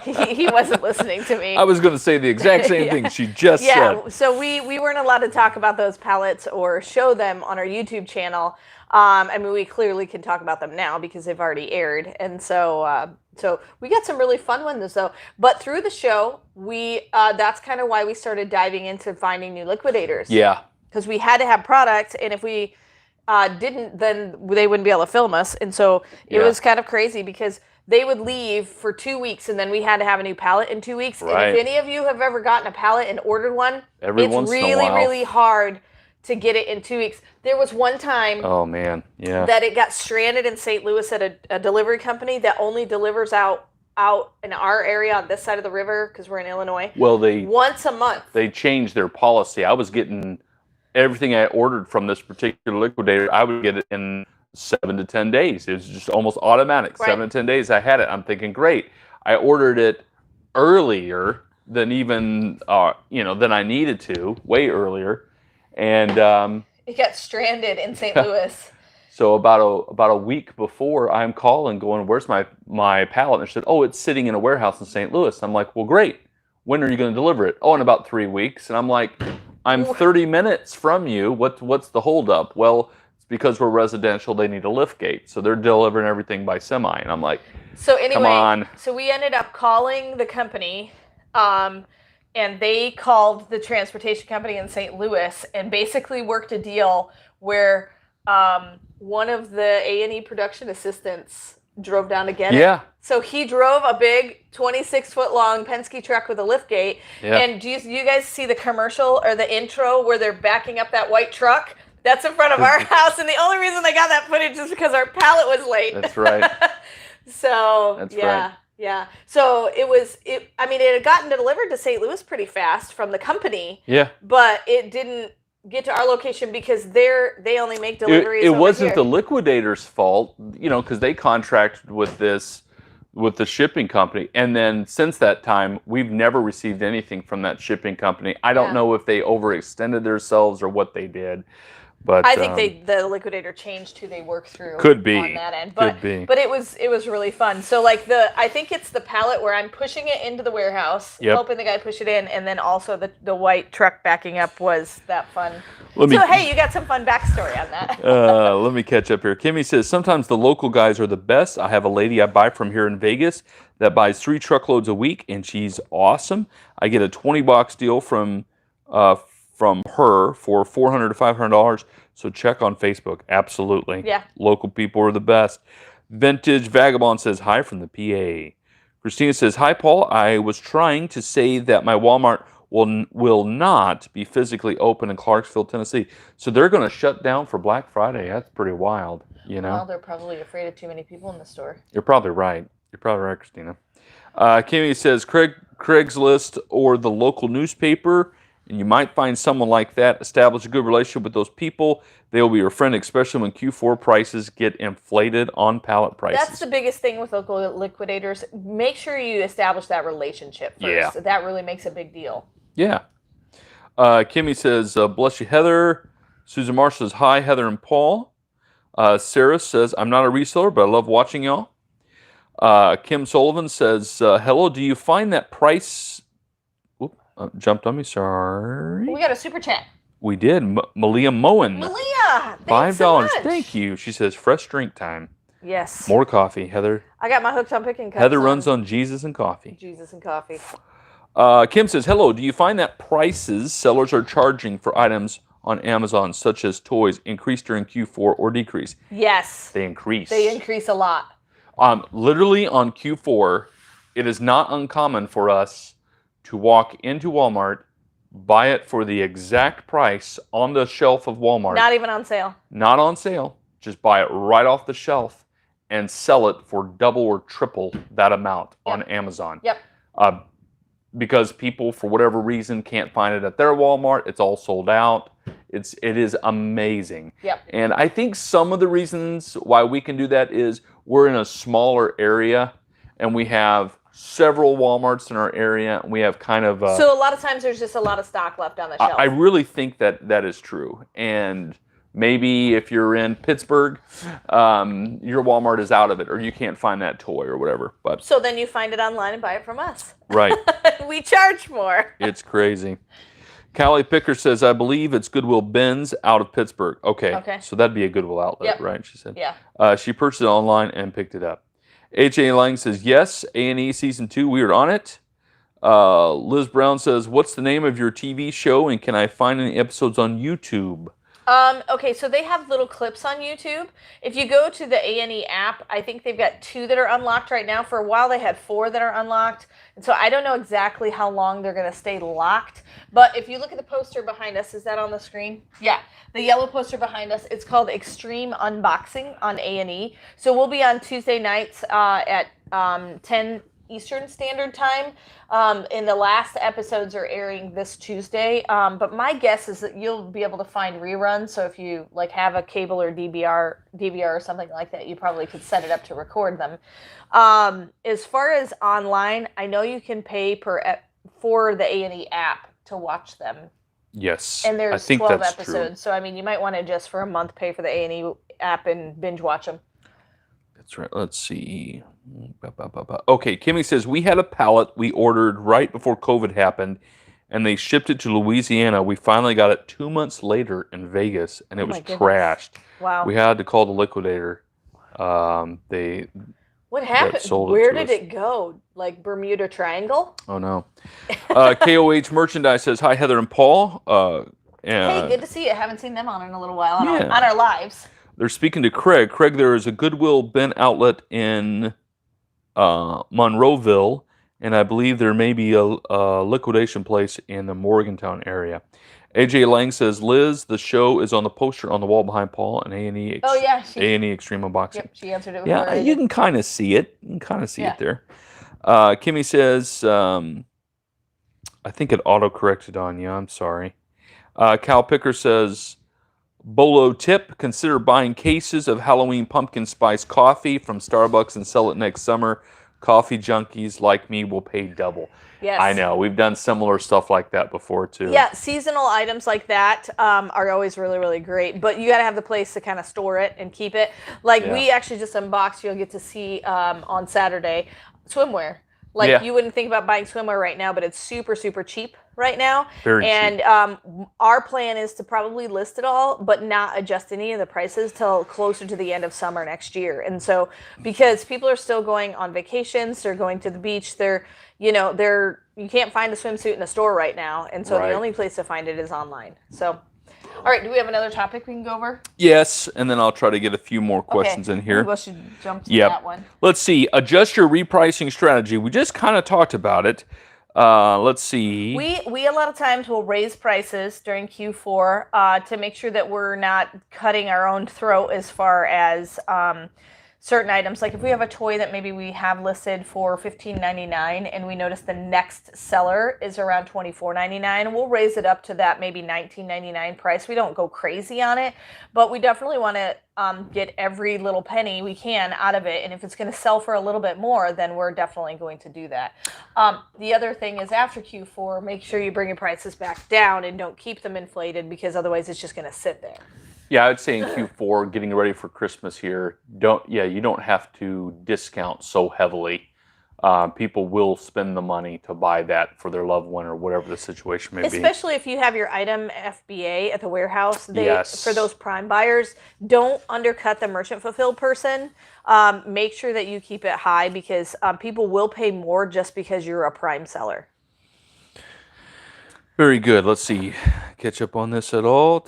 he wasn't listening to me. I was going to say the exact same thing she just said. Yeah, so we weren't allowed to talk about those pallets or show them on our YouTube channel. I mean, we clearly can talk about them now because they've already aired. And so so we got some really fun ones though. But through the show, that's kind of why we started diving into finding new liquidators. Yeah. Because we had to have products, and if we didn't, then they wouldn't be able to film us. And so it was kind of crazy because they would leave for 2 weeks, and then we had to have a new pallet in 2 weeks. Right. And if any of you have ever gotten a pallet and ordered one, It's really hard to get it in 2 weeks. There was one time that it got stranded in St. Louis at a delivery company that only delivers out in our area on this side of the river because we're in Illinois. Well, once a month. They changed their policy. I was getting everything I ordered from this particular liquidator. I would get it in 7 to 10 days. It was just almost automatic. Right. 7 to 10 days I had it. I'm thinking, great. I ordered it earlier than even than I needed to, way earlier. And it got stranded in St. Louis. So about a week before, I'm calling, going, "Where's my pallet?" And they said, "Oh, it's sitting in a warehouse in St. Louis." I'm like, "Well, great. When are you going to deliver it?" "Oh, in about 3 weeks." And I'm like, "I'm 30 minutes from you. What's the holdup?" "Well, it's because we're residential. They need a lift gate, so they're delivering everything by semi." And I'm like, "So anyway, come on." So we ended up calling the company. And they called the transportation company in St. Louis and basically worked a deal where one of the A&E production assistants drove down to get it. Yeah. So he drove a big 26-foot long Penske truck with a lift gate. Yeah. And do you guys see the commercial or the intro where they're backing up that white truck? That's in front of our house. And the only reason I got that footage is because our pallet was late. That's right. So, That's yeah. right. Yeah. So it had gotten delivered to St. Louis pretty fast from the company. Yeah. But it didn't get to our location because they only make deliveries. It wasn't the Liquidators' fault, because they contracted with the shipping company. And then since that time, we've never received anything from that shipping company. I don't know if they overextended themselves or what they did. But I think the Liquidator changed who they work through. Could be on that end, could be. But it was really fun. So like I think it's the pallet where I'm pushing it into the warehouse, helping the guy push it in, and then also the white truck backing up was that fun. Hey, you got some fun backstory on that. Let me catch up here. Kimmy says sometimes the local guys are the best. I have a lady I buy from here in Vegas that buys 3 truckloads a week, and she's awesome. I get a 20-box deal from her for $400 to $500. So check on Facebook. Absolutely. Yeah. Local people are the best. Vintage Vagabond says hi from the PA. Christina says, hi, Paul. I was trying to say that my Walmart will not be physically open in Clarksville, Tennessee. So they're going to shut down for Black Friday. That's pretty wild, Well, they're probably afraid of too many people in the store. You're probably right. Christina. Kimmy says, Craigslist or the local newspaper. And you might find someone like that. Establish a good relationship with those people. They will be your friend, especially when Q4 prices get inflated on pallet prices. That's the biggest thing with local liquidators. Make sure you establish that relationship first. Yeah. That really makes a big deal. Yeah. Kimmy says, bless you, Heather. Susan Marsh says, hi, Heather and Paul. Sarah says, I'm not a reseller, but I love watching y'all. Kim Sullivan says, hello, do you find that price... jumped on me, sorry. We got a super chat. We did. Malia Moen. Malia, $5. So much. Thank you. She says, fresh drink time. Yes. More coffee, Heather. I got my Hooked on Pickin cups. Heather runs on Jesus and coffee. Jesus and coffee. Kim says, hello, do you find that prices sellers are charging for items on Amazon, such as toys, increase during Q4 or decrease? Yes. They increase. They increase a lot. Literally on Q4, it is not uncommon for us to walk into Walmart, buy it for the exact price on the shelf of Walmart. Not even on sale. Not on sale. Just buy it right off the shelf and sell it for double or triple that amount on Amazon. Yep. Because people, for whatever reason, can't find it at their Walmart. It's all sold out. It is amazing. Yep. And I think some of the reasons why we can do that is we're in a smaller area and we have several Walmarts in our area. We have kind of... so a lot of times there's just a lot of stock left on the shelf. I really think that is true. And maybe if you're in Pittsburgh, your Walmart is out of it or you can't find that toy or whatever. But so then you find it online and buy it from us. Right. We charge more. It's crazy. Callie Picker says, I believe it's Goodwill Bins out of Pittsburgh. Okay. So that'd be a Goodwill outlet, right? She said. Yeah. She purchased it online and picked it up. H.A. Lang says, yes, A&E Season 2, we are on it. Liz Brown says, what's the name of your TV show and can I find any episodes on YouTube? Okay, so they have little clips on YouTube. If you go to the A&E app, I think they've got 2 that are unlocked right now. For a while, they had 4 that are unlocked. And so I don't know exactly how long they're going to stay locked. But if you look at the poster behind us, is that on the screen? Yeah. The yellow poster behind us, it's called Extreme Unboxing on A&E. So we'll be on Tuesday nights at 10 Eastern Standard Time. And the last episodes are airing this Tuesday. But my guess is that you'll be able to find reruns. So if you like have a cable or DVR or something like that, you probably could set it up to record them. As far as online, I know you can pay for the A&E app to watch them. Yes. And there's I think 12 that's episodes. true. So I mean, you might want to just for a month pay for the A&E app and binge watch them. That's right. Let's see. Okay, Kimmy says, we had a pallet we ordered right before COVID happened, and they shipped it to Louisiana. We finally got it 2 months later in Vegas, and it was trashed. Wow. We had to call the liquidator. What happened? Where did it go? Like Bermuda Triangle? Oh, no. KOH Merchandise says, hi, Heather and Paul. Hey, good to see you. Haven't seen them on in a little while on Yeah. our lives. They're speaking to Craig. Craig, there is a Goodwill bin outlet in Monroeville, and I believe there may be a liquidation place in the Morgantown area. AJ Lang says, Liz, the show is on the poster on the wall behind Paul and A&E. Oh, yeah. A&E Extreme Unboxing. Yep, she answered it. Yeah, you can kind of see it. You can kind of see it there. Kimmy says, I think it auto-corrected on you. I'm sorry. Cal Picker says, Bolo tip, consider buying cases of Halloween pumpkin spice coffee from Starbucks and sell it next summer. Coffee junkies like me will pay double. Yes. I know. We've done similar stuff like that before, too. Yeah, seasonal items like that are always really, really great. But you got to have the place to kind of store it and keep it. Like we actually just unboxed, you'll get to see on Saturday, swimwear. Like you wouldn't think about buying swimwear right now, but it's super, super cheap right now. Very cheap. Our plan is to probably list it all, but not adjust any of the prices till closer to the end of summer next year. And so, because people are still going on vacations, they're going to the beach, you can't find a swimsuit in a store right now. And so the only place to find it is online. So, all right, do we have another topic we can go over? Yes, and then I'll try to get a few more questions in here. Maybe we should jump to that one. Let's see. Adjust your repricing strategy. We just kind of talked about it. Let's see. We a lot of times will raise prices during Q4 to make sure that we're not cutting our own throat as far as certain items. Like if we have a toy that maybe we have listed for $15.99 and we notice the next seller is around $24.99, we'll raise it up to that maybe $19.99 price. We don't go crazy on it, but we definitely want to get every little penny we can out of it. And if it's going to sell for a little bit more, then we're definitely going to do that. The other thing is after Q4, make sure you bring your prices back down and don't keep them inflated, because otherwise it's just going to sit there. Yeah, I would say in Q4, getting ready for Christmas here, you don't have to discount so heavily. People will spend the money to buy that for their loved one or whatever the situation may be. Especially if you have your item FBA at the warehouse. For those prime buyers, don't undercut the merchant fulfilled person. Make sure that you keep it high, because people will pay more just because you're a prime seller. Very good. Let's see. Catch up on this at all.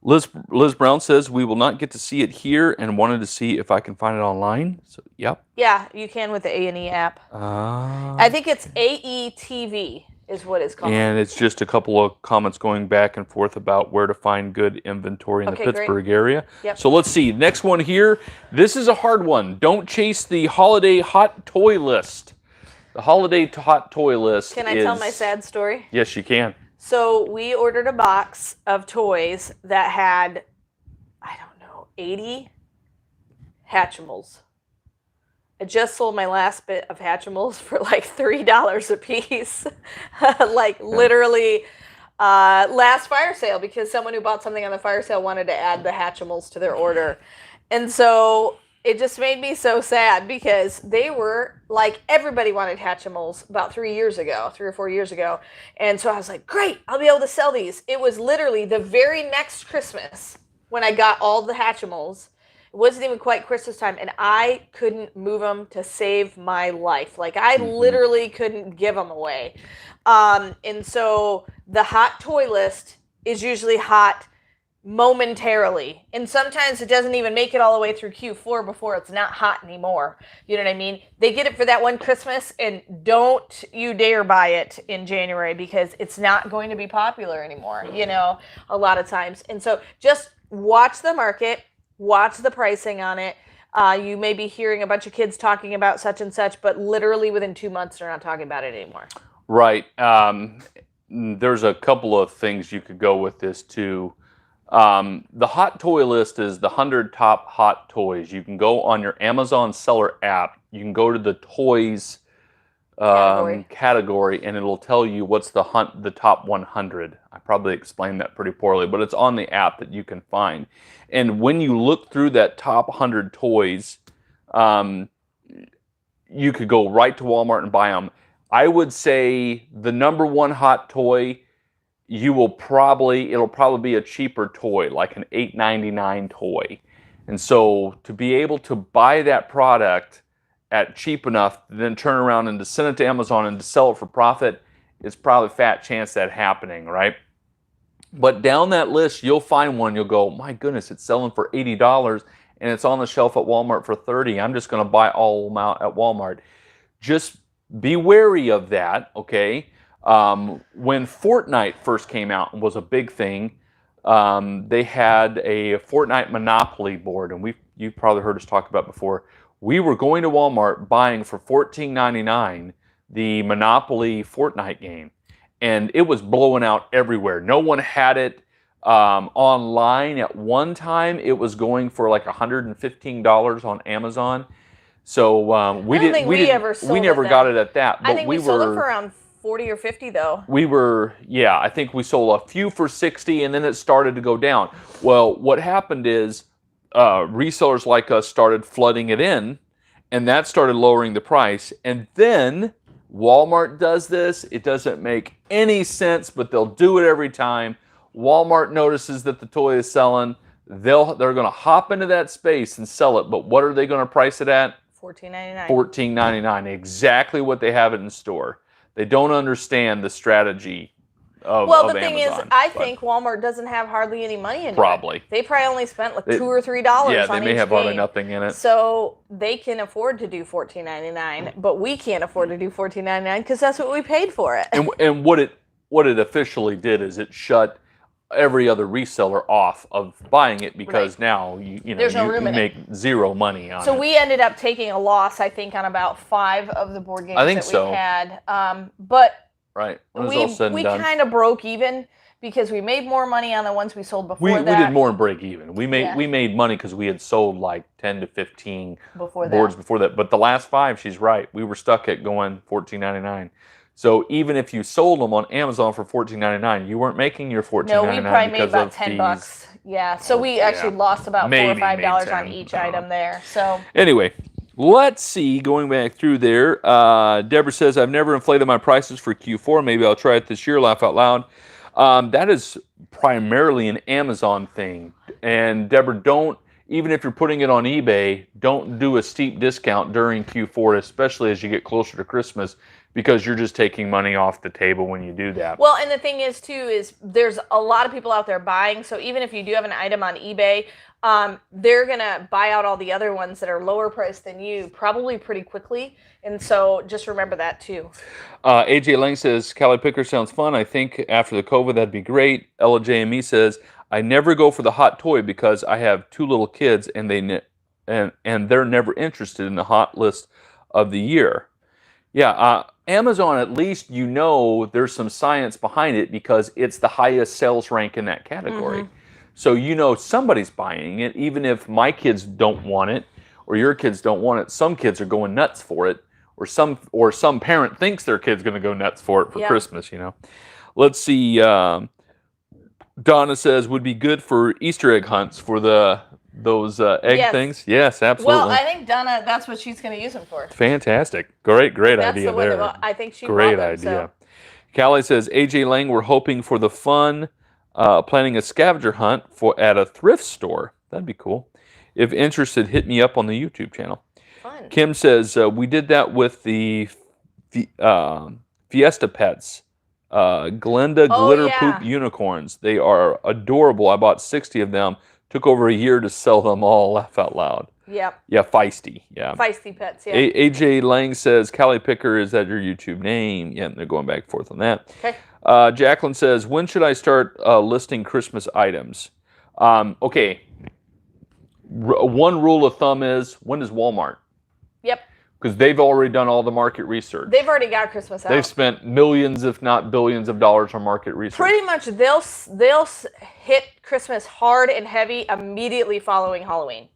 Liz Brown says, we will not get to see it here and wanted to see if I can find it online. So, yep. Yeah, you can with the A&E app. I think it's AETV is what it's called. And it's just a couple of comments going back and forth about where to find good inventory in the Pittsburgh area. Yep. So let's see. Next one here. This is a hard one. Don't chase the holiday hot toy list. The holiday hot toy list Can I tell my sad story? Yes, you can. So we ordered a box of toys that had, 80 Hatchimals. I just sold my last bit of Hatchimals for like $3 a piece. Literally last fire sale, because someone who bought something on the fire sale wanted to add the Hatchimals to their order. And so it just made me so sad, because they were like, everybody wanted Hatchimals about 3 or 4 years ago. And so I was like, great, I'll be able to sell these. It was literally the very next Christmas when I got all the Hatchimals. It wasn't even quite Christmas time, and I couldn't move them to save my life. Like, I literally couldn't give them away. And so the hot toy list is usually hot momentarily, and sometimes it doesn't even make it all the way through Q4 before it's not hot anymore. You know what I mean? They get it for that one Christmas, and don't you dare buy it in January, because it's not going to be popular anymore, a lot of times. And so just watch the market, watch the pricing on it. You may be hearing a bunch of kids talking about such and such, but literally within 2 months they're not talking about it anymore. Right. There's a couple of things you could go with this too. The hot toy list is the 100 top hot toys. You can go on your Amazon seller app. You can go to the toys category, and it'll tell you what's the top 100. I probably explained that pretty poorly, but it's on the app that you can find. And when you look through that top 100 toys, you could go right to Walmart and buy them. I would say the number one hot toy, it'll probably be a cheaper toy, like an $8.99 toy. And so to be able to buy that product at cheap enough, then turn around and to send it to Amazon and to sell it for profit it's probably a fat chance that happening, right? But down that list, you'll find one, you'll go, my goodness, it's selling for $80 and it's on the shelf at Walmart for $30. I'm just going to buy all of them out at Walmart. Just be wary of that, okay? When Fortnite first came out and was a big thing, they had a Fortnite Monopoly board, and you've probably heard us talk about before. We were going to Walmart buying for $14.99 the Monopoly Fortnite game, and it was blowing out everywhere. No one had it online. At one time, it was going for like $115 on Amazon. So we never got it at that. But I think we sold it for around 40 or 50 though. I think we sold a few for 60, and then it started to go down. Well, what happened is resellers like us started flooding it in, and that started lowering the price. And then Walmart does this. It doesn't make any sense, but they'll do it every time. Walmart notices that the toy is selling. They're going to hop into that space and sell it. But what are they going to price it at? $14.99. $14.99. Exactly what they have it in store. They don't understand the strategy of Well, the Amazon, thing is, I think Walmart doesn't have hardly any money in it. Probably. They probably only spent like $2 or $3 on each game. Yeah, they may have hardly nothing in it. So they can afford to do $14.99, but we can't afford to do $14.99 because that's what we paid for it. And what it officially did is it shut every other reseller off of buying it because now you make zero money on it. So we ended up taking a loss, I think, on about 5 of the board games we had. But right. we kind of broke even because we made more money on the ones we sold before that. We did more than break even. We made money because we had sold like 10 to 15 boards before that. But the last 5, she's right. We were stuck at going $14.99. So even if you sold them on Amazon for $14.99, you weren't making your $14.99 No, we probably made about $10. Fees. Yeah, so we actually lost about $4 or $5 on each item there. So anyway, let's see. Going back through there, Deborah says, I've never inflated my prices for Q4. Maybe I'll try it this year. Laugh out loud. That is primarily an Amazon thing. And Deborah, even if you're putting it on eBay, don't do a steep discount during Q4, especially as you get closer to Christmas, because you're just taking money off the table when you do that. Well, and the thing is, too, is there's a lot of people out there buying. So even if you do have an item on eBay, they're going to buy out all the other ones that are lower priced than you probably pretty quickly. And so just remember that, too. AJ Lang says, Callie Picker sounds fun. I think after the COVID, that'd be great. Ella JME says, I never go for the hot toy because I have 2 little kids and they're never interested in the hot list of the year. Yeah, Amazon, at least there's some science behind it because it's the highest sales rank in that category. Mm-hmm. So somebody's buying it, even if my kids don't want it or your kids don't want it. Some kids are going nuts for it, or some parent thinks their kid's going to go nuts for it for Christmas. Let's see. Donna says would be good for Easter egg hunts for those egg things. Yes, absolutely. Well, I think Donna, that's what she's going to use them for. Fantastic. Great idea there. I think she Great idea. So. Callie says, AJ Lang, we're hoping for the fun, planning a scavenger hunt at a thrift store. That'd be cool. If interested, hit me up on the YouTube channel. Fun. Kim says, we did that with the Fiesta Pets. Glenda Glitter Poop Unicorns. They are adorable. I bought 60 of them. Took over a year to sell them all. Laugh out loud. Yep. Yeah, feisty. Yeah. Feisty pets, yeah. AJ Lang says, Callie Picker, is that your YouTube name? Yeah, they're going back and forth on that. Okay. Jacqueline says, when should I start listing Christmas items? Okay. One rule of thumb is, when does Walmart? Yep. Because they've already done all the market research. They've already got Christmas out. They've spent millions, if not billions of dollars on market research. Pretty much they'll hit Christmas hard and heavy immediately following Halloween.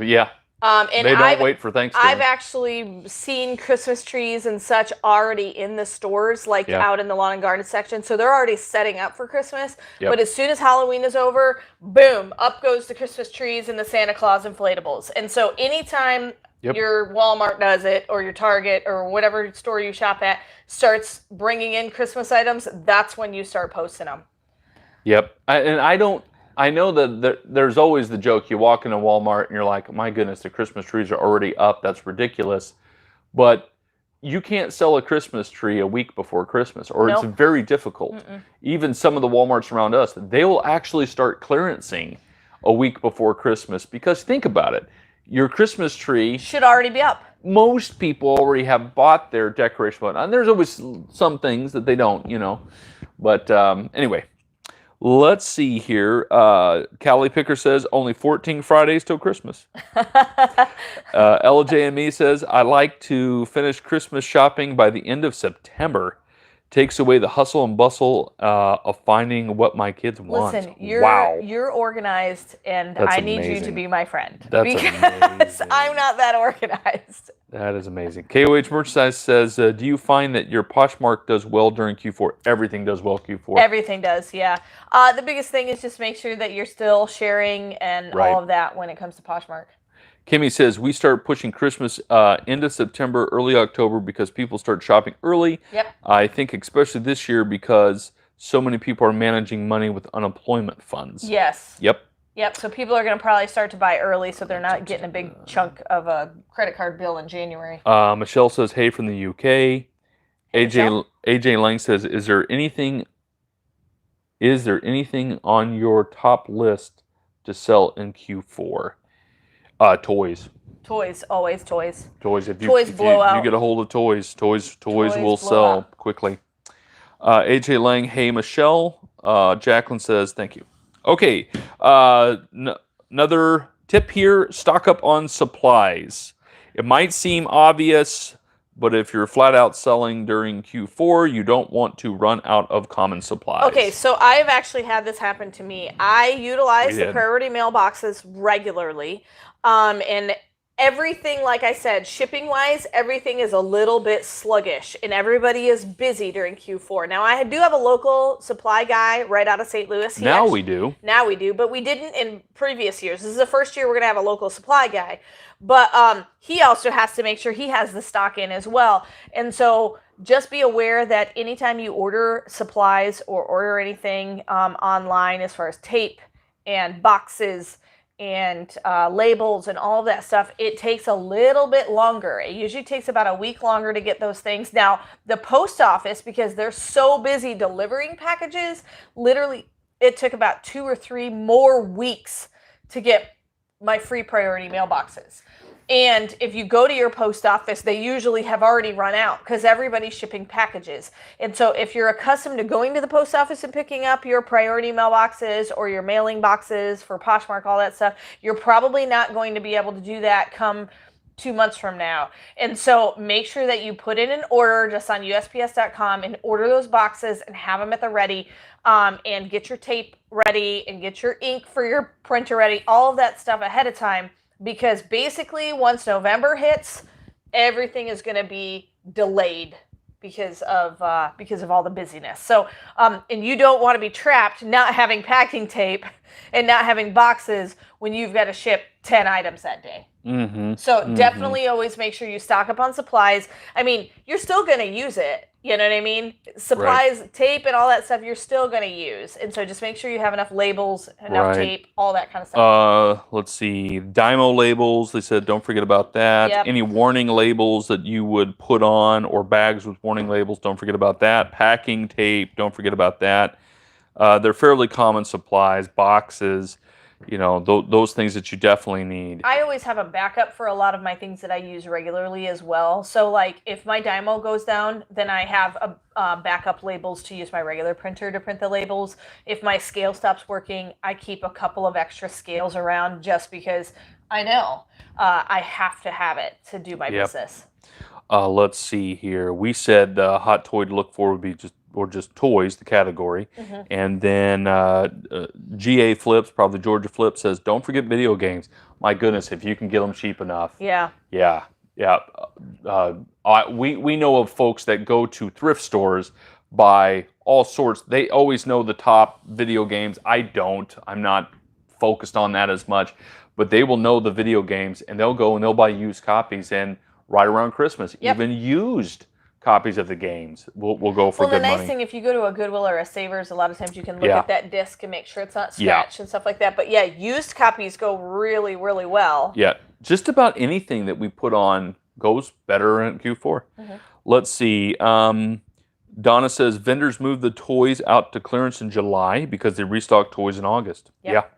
Yeah. And they don't wait for Thanksgiving. I've actually seen Christmas trees and such already in the stores, like out in the lawn and garden section. So they're already setting up for Christmas. Yep. But as soon as Halloween is over, boom, up goes the Christmas trees and the Santa Claus inflatables. And so anytime your Walmart does it, or your Target, or whatever store you shop at, starts bringing in Christmas items, that's when you start posting them. Yep. I know that there's always the joke. You walk into Walmart and you're like, my goodness, the Christmas trees are already up. That's ridiculous. But you can't sell a Christmas tree a week before Christmas, or Nope. it's very difficult. Even some of the Walmarts around us, they will actually start clearancing a week before Christmas, because think about it. Your Christmas tree should already be up. Most people already have bought their decoration button. And there's always some things that they don't, But anyway, let's see here. Callie Picker says only 14 Fridays till Christmas. LJME says I like to finish Christmas shopping by the end of September. Takes away the hustle and bustle of finding what my kids want. Listen, you're organized, and That's I need you to amazing. be my friend. That's because amazing. I'm not that organized. That is amazing. KOH Merchandise says, do you find that your Poshmark does well during Q4? Everything does well Q4. Everything does, yeah. The biggest thing is just make sure that you're still sharing and all of that when it comes to Poshmark. Kimmy says, we start pushing Christmas end of September, early October, because people start shopping early. Yep. I think especially this year because so many people are managing money with unemployment funds. Yes. Yep. Yep, so people are going to probably start to buy early so they're not getting a big chunk of a credit card bill in January. Michelle says, hey from the UK. AJ Lang says, is there anything on your top list to sell in Q4? Toys. Toys, always toys. Toys. If you get a hold of toys will sell quickly. AJ Lang, hey Michelle. Jacqueline says, thank you. Okay, another tip here, stock up on supplies. It might seem obvious, but if you're flat out selling during Q4, you don't want to run out of common supplies. Okay, so I've actually had this happen to me. I utilize the priority mailboxes regularly, and everything, like I said, shipping-wise, everything is a little bit sluggish, and everybody is busy during Q4. Now, I do have a local supply guy right out of St. Louis. Now we do, but we didn't in previous years. This is the first year we're going to have a local supply guy. But he also has to make sure he has the stock in as well. And so just be aware that anytime you order supplies or order anything online as far as tape and boxes and labels and all of that stuff, it takes a little bit longer. It usually takes about a week longer to get those things. Now, the post office, because they're so busy delivering packages, literally it took about 2 or 3 more weeks to get my free priority mailboxes. And if you go to your post office, they usually have already run out because everybody's shipping packages. And so if you're accustomed to going to the post office and picking up your priority mailboxes or your mailing boxes for Poshmark, all that stuff, you're probably not going to be able to do that come 2 months from now. And so make sure that you put in an order just on USPS.com and order those boxes and have them at the ready, and get your tape ready and get your ink for your printer ready, all of that stuff ahead of time. Because basically, once November hits, everything is going to be delayed because of all the busyness. So, and you don't want to be trapped not having packing tape and not having boxes when you've got to ship 10 items that day. So definitely always make sure you stock up on supplies. I mean, you're still going to use it. You know what I mean? Supplies, tape, and all that stuff you're still going to use. And so just make sure you have enough labels, enough tape, all that kind of stuff. Let's see. Dymo labels, they said don't forget about that. Yep. Any warning labels that you would put on, or bags with warning labels, don't forget about that. Packing tape, don't forget about that. They're fairly common supplies, boxes, those things that you definitely need. I always have a backup for a lot of my things that I use regularly as well. So like if my Dymo goes down, then I have a backup labels to use my regular printer to print the labels. If my scale stops working, I keep a couple of extra scales around just because I know I have to have it to do my business. Let's see here. We said hot toy to look for would be just toys, the category. And then GA Flips, probably Georgia Flip, says, don't forget video games. My goodness, if you can get them cheap enough. Yeah. We know of folks that go to thrift stores, buy all sorts. They always know the top video games. I don't. I'm not focused on that as much. But they will know the video games, and they'll go and they'll buy used copies. And right around Christmas, even used copies of the games will go for good money. Well, the nice thing, if you go to a Goodwill or a Savers, a lot of times you can look at that disc and make sure it's not scratched and stuff like that. But used copies go really, really well. Yeah, just about anything that we put on goes better in Q4. Mhm. Let's see. Donna says vendors moved the toys out to clearance in July because they restocked toys in August. Yep.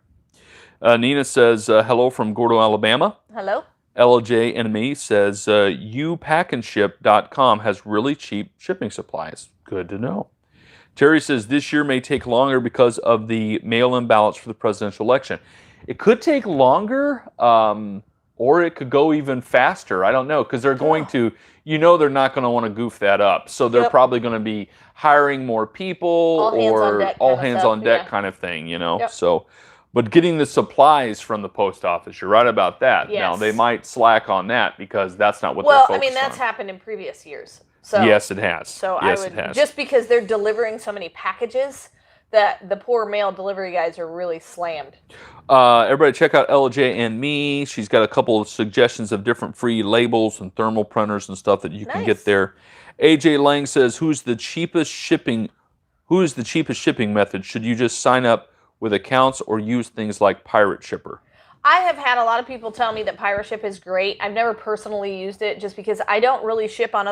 Yeah. Nina says hello from Gordo, Alabama. Hello. LJ Enemy says youpackanship.com has really cheap shipping supplies. Good to know. Terry says this year may take longer because of the mail-in ballots for the presidential election. It could take longer, or it could go even faster. I don't know, because they're going to, they're not going to want to goof that up. So they're probably going to be hiring more people all hands on deck kind of thing, Yep. So, but getting the supplies from the post office, you're right about that. Yes. Now, they might slack on that because that's not what they're focused on. Well, I mean, that's happened in previous years. So, yes, it has. So yes, I would, it has. just because they're delivering so many packages that the poor mail delivery guys are really slammed. Everybody check out LJ and me. She's got a couple of suggestions of different free labels and thermal printers and stuff that you can get there. AJ Lang says, who's the cheapest shipping method? Should you just sign up with accounts or use things like Pirate Shipper? I have had a lot of people tell me that Pirate Ship is great. I've never personally used it just because I don't really ship on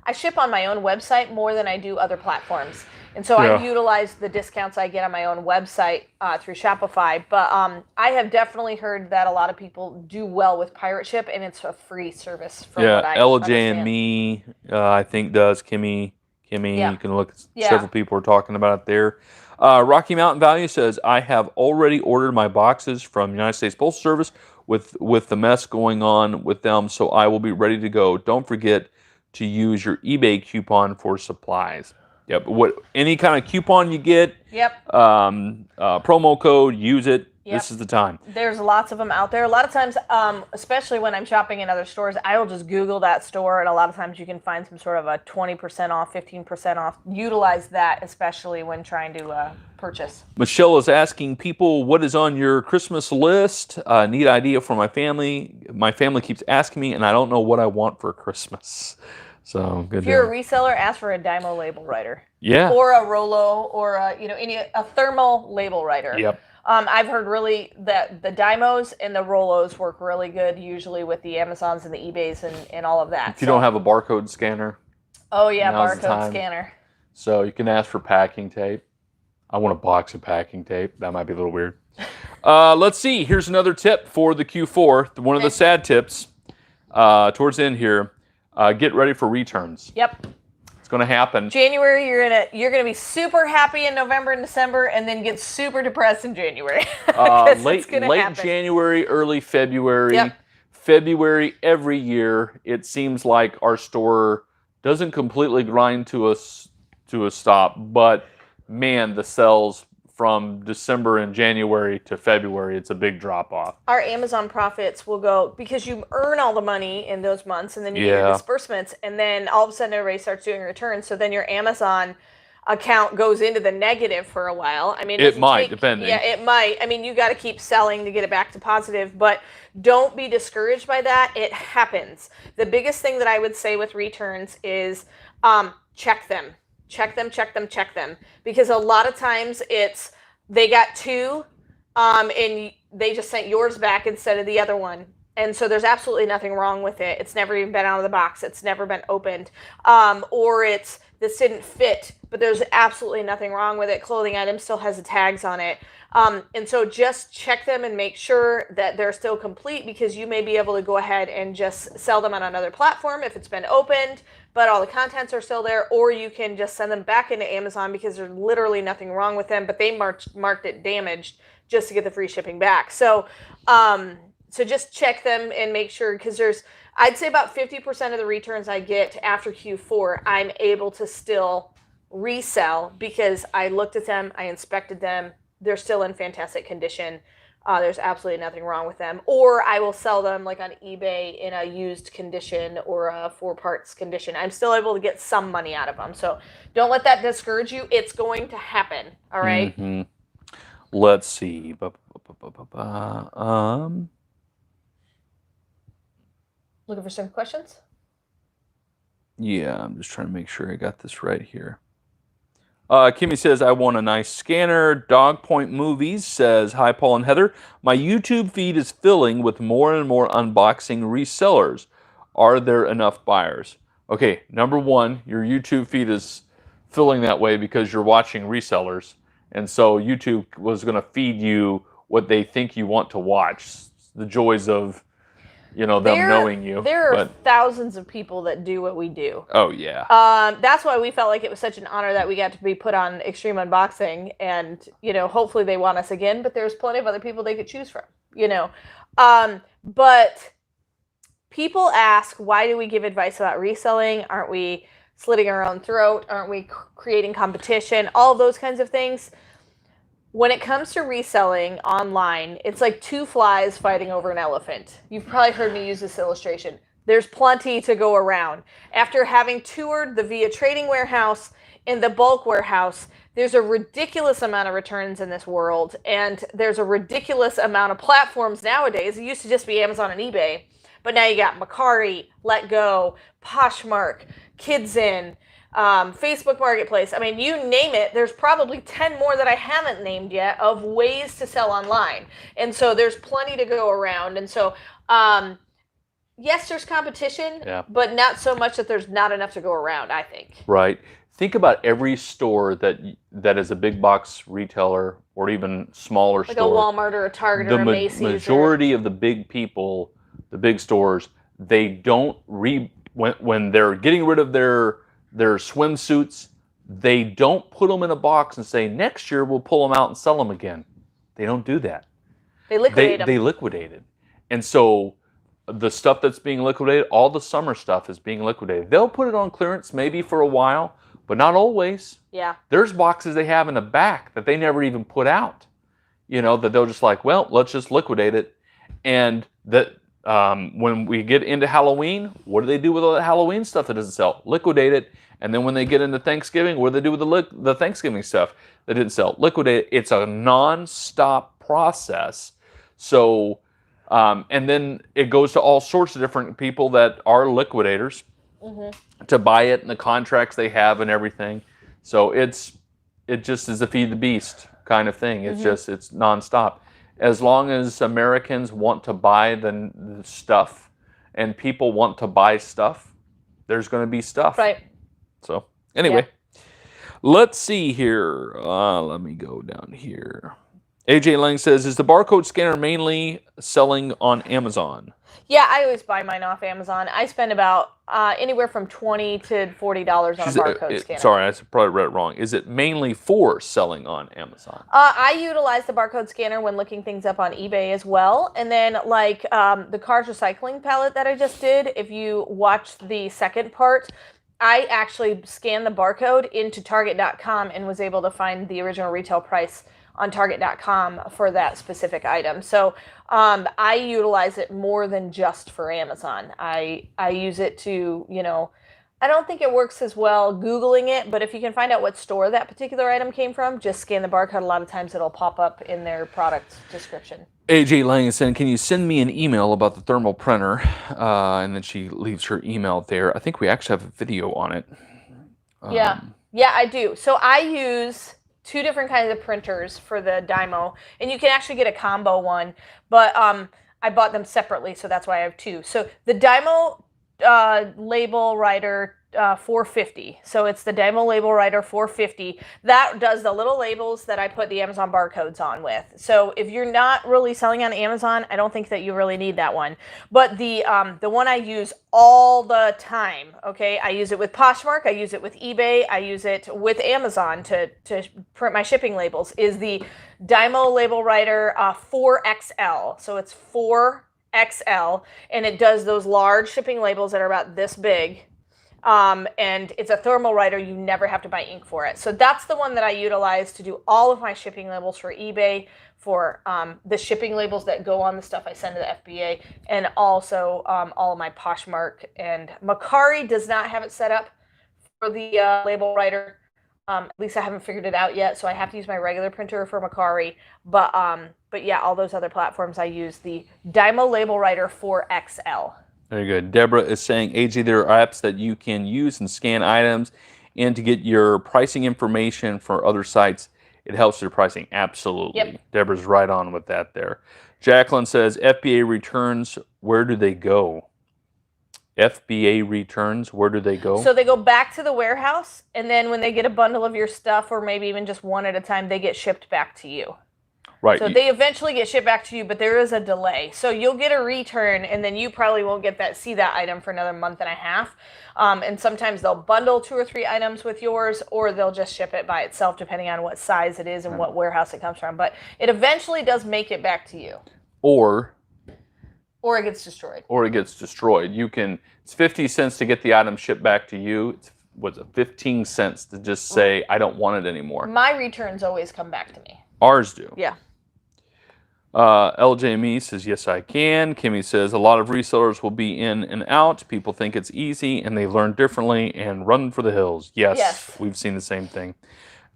I ship on my own website more than I do other platforms. And so I utilize the discounts I get on my own website through Shopify. But I have definitely heard that a lot of people do well with Pirate Ship, and it's a free service from what I LJ understand. and me, I think does. Kimmy, you can look. Several people are talking about it there. Rocky Mountain Value says, I have already ordered my boxes from United States Postal Service with the mess going on with them, so I will be ready to go. Don't forget to use your eBay coupon for supplies. Yep. Any kind of coupon you get, promo code, use it. Yep. This is the time. There's lots of them out there. A lot of times, especially when I'm shopping in other stores, I will just Google that store, and a lot of times you can find some sort of a 20% off, 15% off. Utilize that, especially when trying to purchase. Michelle is asking people, what is on your Christmas list? Neat idea for my family. My family keeps asking me, and I don't know what I want for Christmas. So good. If you're a reseller, ask for a Dymo label writer. Yeah. Or a Rollo, or a thermal label writer. Yep. I've heard really that the Dymos and the Rollos work really good usually with the Amazons and the eBays and all of that. If you don't have a barcode scanner. Oh yeah, barcode scanner. So you can ask for packing tape. I want a box of packing tape. That might be a little weird. Let's see. Here's another tip for the Q4. One of the sad tips towards the end here. Get ready for returns. Yep. It's going to happen. January, you're gonna be super happy in November and December, and then get super depressed in January. Late January, early February. Yep. February every year. It seems like our store doesn't completely grind to a stop, but man, the sales from December and January to February, it's a big drop off. Our Amazon profits will go, because you earn all the money in those months, and then you get your disbursements, and then all of a sudden everybody starts doing returns. So then your Amazon account goes into the negative for a while. I mean, it might, depending. Yeah, it might. I mean, you got to keep selling to get it back to positive, but don't be discouraged by that. It happens. The biggest thing that I would say with returns is check them. Check them. Because a lot of times it's, they got two, and they just sent yours back instead of the other one. And so there's absolutely nothing wrong with it. It's never even been out of the box. It's never been opened. Or it's, this didn't fit, but there's absolutely nothing wrong with it. Clothing item still has the tags on it. And so just check them and make sure that they're still complete, because you may be able to go ahead and just sell them on another platform if it's been opened, but all the contents are still there, or you can just send them back into Amazon because there's literally nothing wrong with them, but they marked it damaged just to get the free shipping back. So, so just check them and make sure, because I'd say about 50% of the returns I get after Q4, I'm able to still resell because I looked at them, I inspected them, they're still in fantastic condition. There's absolutely nothing wrong with them. Or I will sell them like on eBay in a used condition or a 4 parts condition. I'm still able to get some money out of them. So don't let that discourage you. It's going to happen. All right. Mm-hmm. Let's see. Looking for some questions? Yeah, I'm just trying to make sure I got this right here. Kimmy says, I want a nice scanner. Dog Point Movies says, hi, Paul and Heather. My YouTube feed is filling with more and more unboxing resellers. Are there enough buyers? Okay, number one, your YouTube feed is filling that way because you're watching resellers. And so YouTube was going to feed you what they think you want to watch. The joys of, them knowing you. There are thousands of people that do what we do. Oh, yeah. That's why we felt like it was such an honor that we got to be put on Extreme Unboxing. And, hopefully they want us again. But there's plenty of other people they could choose from, But people ask, why do we give advice about reselling? Aren't we slitting our own throat? Aren't we creating competition? All of those kinds of things. When it comes to reselling online, it's like two flies fighting over an elephant. You've probably heard me use this illustration. There's plenty to go around. After having toured the Via Trading Warehouse and the bulk warehouse, there's a ridiculous amount of returns in this world, and there's a ridiculous amount of platforms nowadays. It used to just be Amazon and eBay, but now you got Mercari, Let Go, Poshmark, Kidsin, Facebook Marketplace. I mean, you name it, there's probably 10 more that I haven't named yet of ways to sell online. And so there's plenty to go around. And so, yes, there's competition, but not so much that there's not enough to go around, I think. Right. Think about every store that is a big box retailer or even smaller store. Like a Walmart or a Target or a Macy's. The majority of the big people, the big stores, they don't when they're getting rid of their swimsuits, they don't put them in a box and say, next year we'll pull them out and sell them again. They don't do that. They liquidate them. They liquidate it. And so the stuff that's being liquidated, all the summer stuff is being liquidated. They'll put it on clearance maybe for a while, but not always. Yeah. There's boxes they have in the back that they never even put out, that they'll just like, well, let's just liquidate it. And that when we get into Halloween, what do they do with all that Halloween stuff that doesn't sell? Liquidate it. And then when they get into Thanksgiving, what do they do with the Thanksgiving stuff that didn't sell? Liquidate it. It's a non-stop process. So, and then it goes to all sorts of different people that are liquidators to buy it and the contracts they have and everything. So it just is a feed the beast kind of thing. It's it's nonstop. As long as Americans want to buy the stuff and people want to buy stuff, there's going to be stuff. Right. So anyway, let's see here. Let me go down here. AJ Lang says, is the barcode scanner mainly selling on Amazon? Yeah, I always buy mine off Amazon. I spend about anywhere from $20 to $40 on a barcode scanner. Sorry, I probably read it wrong. Is it mainly for selling on Amazon? I utilize the barcode scanner when looking things up on eBay as well. And then like the Karz recycling pallet that I just did, if you watched the second part, I actually scanned the barcode into Target.com and was able to find the original retail price on Target.com for that specific item. So I utilize it more than just for Amazon. I use it to, I don't think it works as well Googling it, but if you can find out what store that particular item came from, just scan the barcode. A lot of times it'll pop up in their product description. AJ Lang is saying, can you send me an email about the thermal printer? And then she leaves her email there. I think we actually have a video on it. Yeah, I do. So I use two different kinds of printers for the Dymo, and you can actually get a combo one, but I bought them separately, so that's why I have two. So the Dymo label writer 450. So it's the Dymo label writer 450. That does the little labels that I put the Amazon barcodes on with. So if you're not really selling on Amazon, I don't think that you really need that one. But the one I use all the time, okay? I use it with Poshmark, I use it with eBay, I use it with Amazon to print my shipping labels, is the Dymo label writer 4XL. So it's 4XL, and it does those large shipping labels that are about this big. And it's a thermal writer. You never have to buy ink for it. So that's the one that I utilize to do all of my shipping labels for eBay, for the shipping labels that go on the stuff I send to the FBA, and also all of my Poshmark. And Mercari does not have it set up for the label writer. At least I haven't figured it out yet, so I have to use my regular printer for Mercari. But yeah, all those other platforms I use the Dymo label writer 4XL. Very good. Deborah is saying, AJ, there are apps that you can use and scan items and to get your pricing information for other sites. It helps your pricing. Absolutely. Yep. Deborah's right on with that there. Jacqueline says, FBA returns, where do they go? FBA returns, where do they go? So they go back to the warehouse, and then when they get a bundle of your stuff, or maybe even just one at a time, they get shipped back to you. Right. So they eventually get shipped back to you, but there is a delay. So you'll get a return, and then you probably won't see that item for another month and a half. And sometimes they'll bundle 2 or 3 items with yours, or they'll just ship it by itself, depending on what size it is and what warehouse it comes from. But it eventually does make it back to you. Or it gets destroyed. It's 50 cents to get the item shipped back to you. It's 15 cents to just say, I don't want it anymore. My returns always come back to me. Ours do. Yeah. LJME says, yes, I can. Kimmy says, a lot of resellers will be in and out. People think it's easy, and they learn differently and run for the hills. Yes. We've seen the same thing.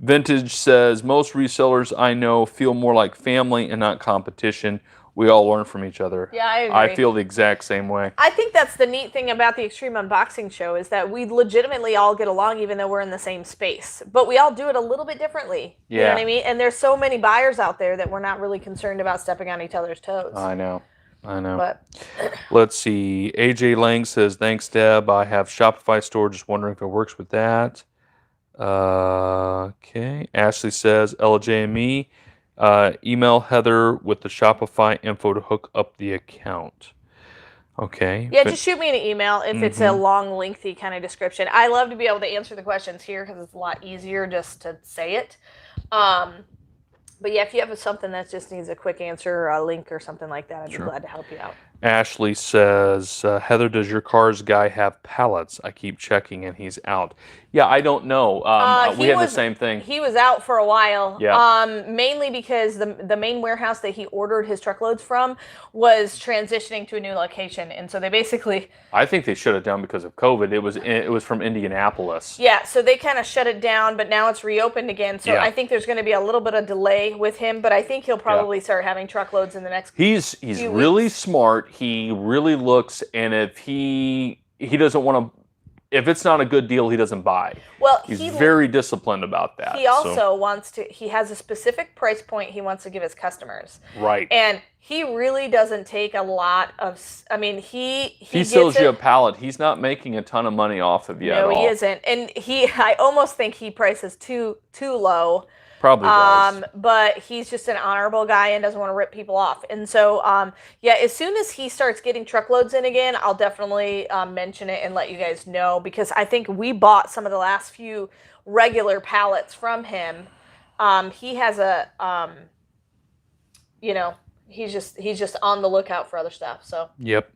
Vintage says, most resellers I know feel more like family and not competition. We all learn from each other. Yeah, I agree. I feel the exact same way. I think that's the neat thing about the Extreme Unboxing Show is that we legitimately all get along even though we're in the same space. But we all do it a little bit differently. Yeah. You know what I mean? And there's so many buyers out there that we're not really concerned about stepping on each other's toes. I know. But let's see. AJ Lang says, thanks, Deb. I have Shopify store. Just wondering if it works with that. Okay. Ashley says, LJME. Email Heather with the Shopify info to hook up the account. Okay. Yeah, just shoot me an email if it's a long, lengthy kind of description. I love to be able to answer the questions here because it's a lot easier just to say it. But yeah, if you have something that just needs a quick answer or a link or something like that, I'd be glad to help you out. Ashley says, Heather, does your Karz guy have pallets? I keep checking and he's out. Yeah, I don't know. We had the same thing. He was out for a while. Yeah. Mainly because the main warehouse that he ordered his truckloads from was transitioning to a new location, and so they basically. I think they shut it down because of COVID. It was from Indianapolis. Yeah, so they kind of shut it down, but now it's reopened again. So I think there's going to be a little bit of delay with him, but I think he'll probably start having truckloads in the next. He's really smart. He really looks, and if he doesn't want to. If it's not a good deal, he doesn't buy. Well, he's very disciplined about that. He also wants to. He has a specific price point he wants to give his customers. Right. And he really doesn't take a lot of. I mean, he sells you a pallet. He's not making a ton of money off of you at all. No, he isn't. And I almost think he prices too low. Probably does. But he's just an honorable guy and doesn't want to rip people off. And so, as soon as he starts getting truckloads in again, I'll definitely mention it and let you guys know, because I think we bought some of the last few regular pallets from him. He has a, he's just on the lookout for other stuff. So. Yep.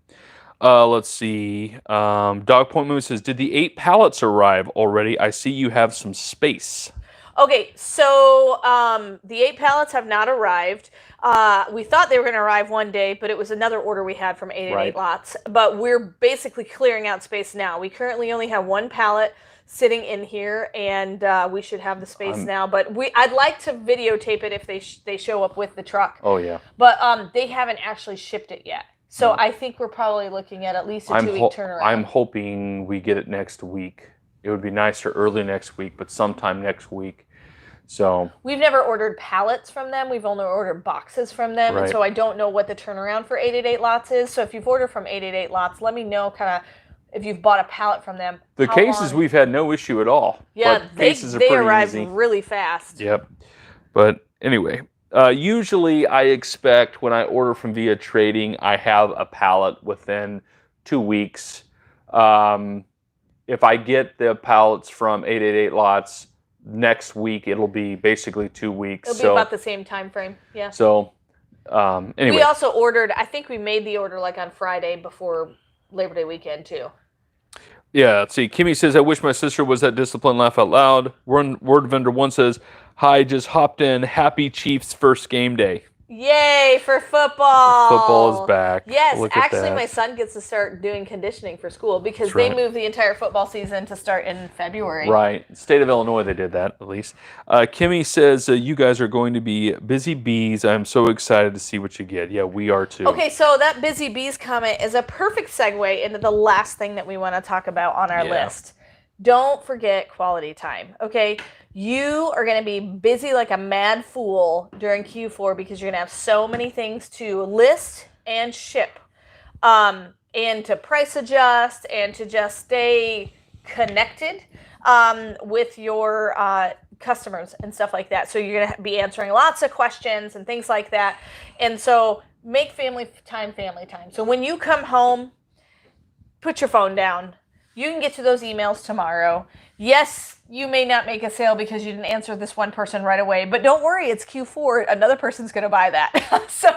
Let's see. Dog Point Moon says, did the 8 pallets arrive already? I see you have some space. Okay, so the 8 pallets have not arrived. We thought they were going to arrive one day, but it was another order we had from 888 Lots. But we're basically clearing out space now. We currently only have 1 pallet sitting in here, and we should have the space now. But I'd like to videotape it if they show up with the truck. Oh, yeah. But they haven't actually shipped it yet. So I think we're probably looking at least a 2-week turnaround. I'm hoping we get it next week. It would be nicer early next week, but sometime next week. So we've never ordered pallets from them. We've only ordered boxes from them. Right. And so I don't know what the turnaround for 888 Lots is. So if you've ordered from 888 Lots, let me know kind of if you've bought a pallet from them. The cases we've had no issue at all. Yeah, they arrive really fast. Yep. But anyway, usually I expect when I order from Via Trading, I have a pallet within 2 weeks. If I get the pallets from 888 Lots next week, it'll be basically 2 weeks. It'll be about the same time frame. Yeah. So anyway. We also ordered, I think we made the order like on Friday before Labor Day weekend too. Yeah, let's see. Kimmy says, I wish my sister was that disciplined. Laugh out loud. Word Vendor 1 says, hi, just hopped in. Happy Chiefs first game day. Yay for football. Football is back. Yes, actually my son gets to start doing conditioning for school because they moved the entire football season to start in February. Right. State of Illinois, they did that at least. Kimmy says, you guys are going to be busy bees. I'm so excited to see what you get. Yeah, we are too. Okay, so that busy bees comment is a perfect segue into the last thing that we want to talk about on our list. Don't forget quality time, okay? You are going to be busy like a mad fool during Q4 because you're going to have so many things to list and ship. and to price adjust and to just stay connected with your customers and stuff like that. So you're going to be answering lots of questions and things like that. And so make family time. So when you come home, put your phone down. You can get to those emails tomorrow. Yes, you may not make a sale because you didn't answer this one person right away, but don't worry, it's Q4. Another person's going to buy that. So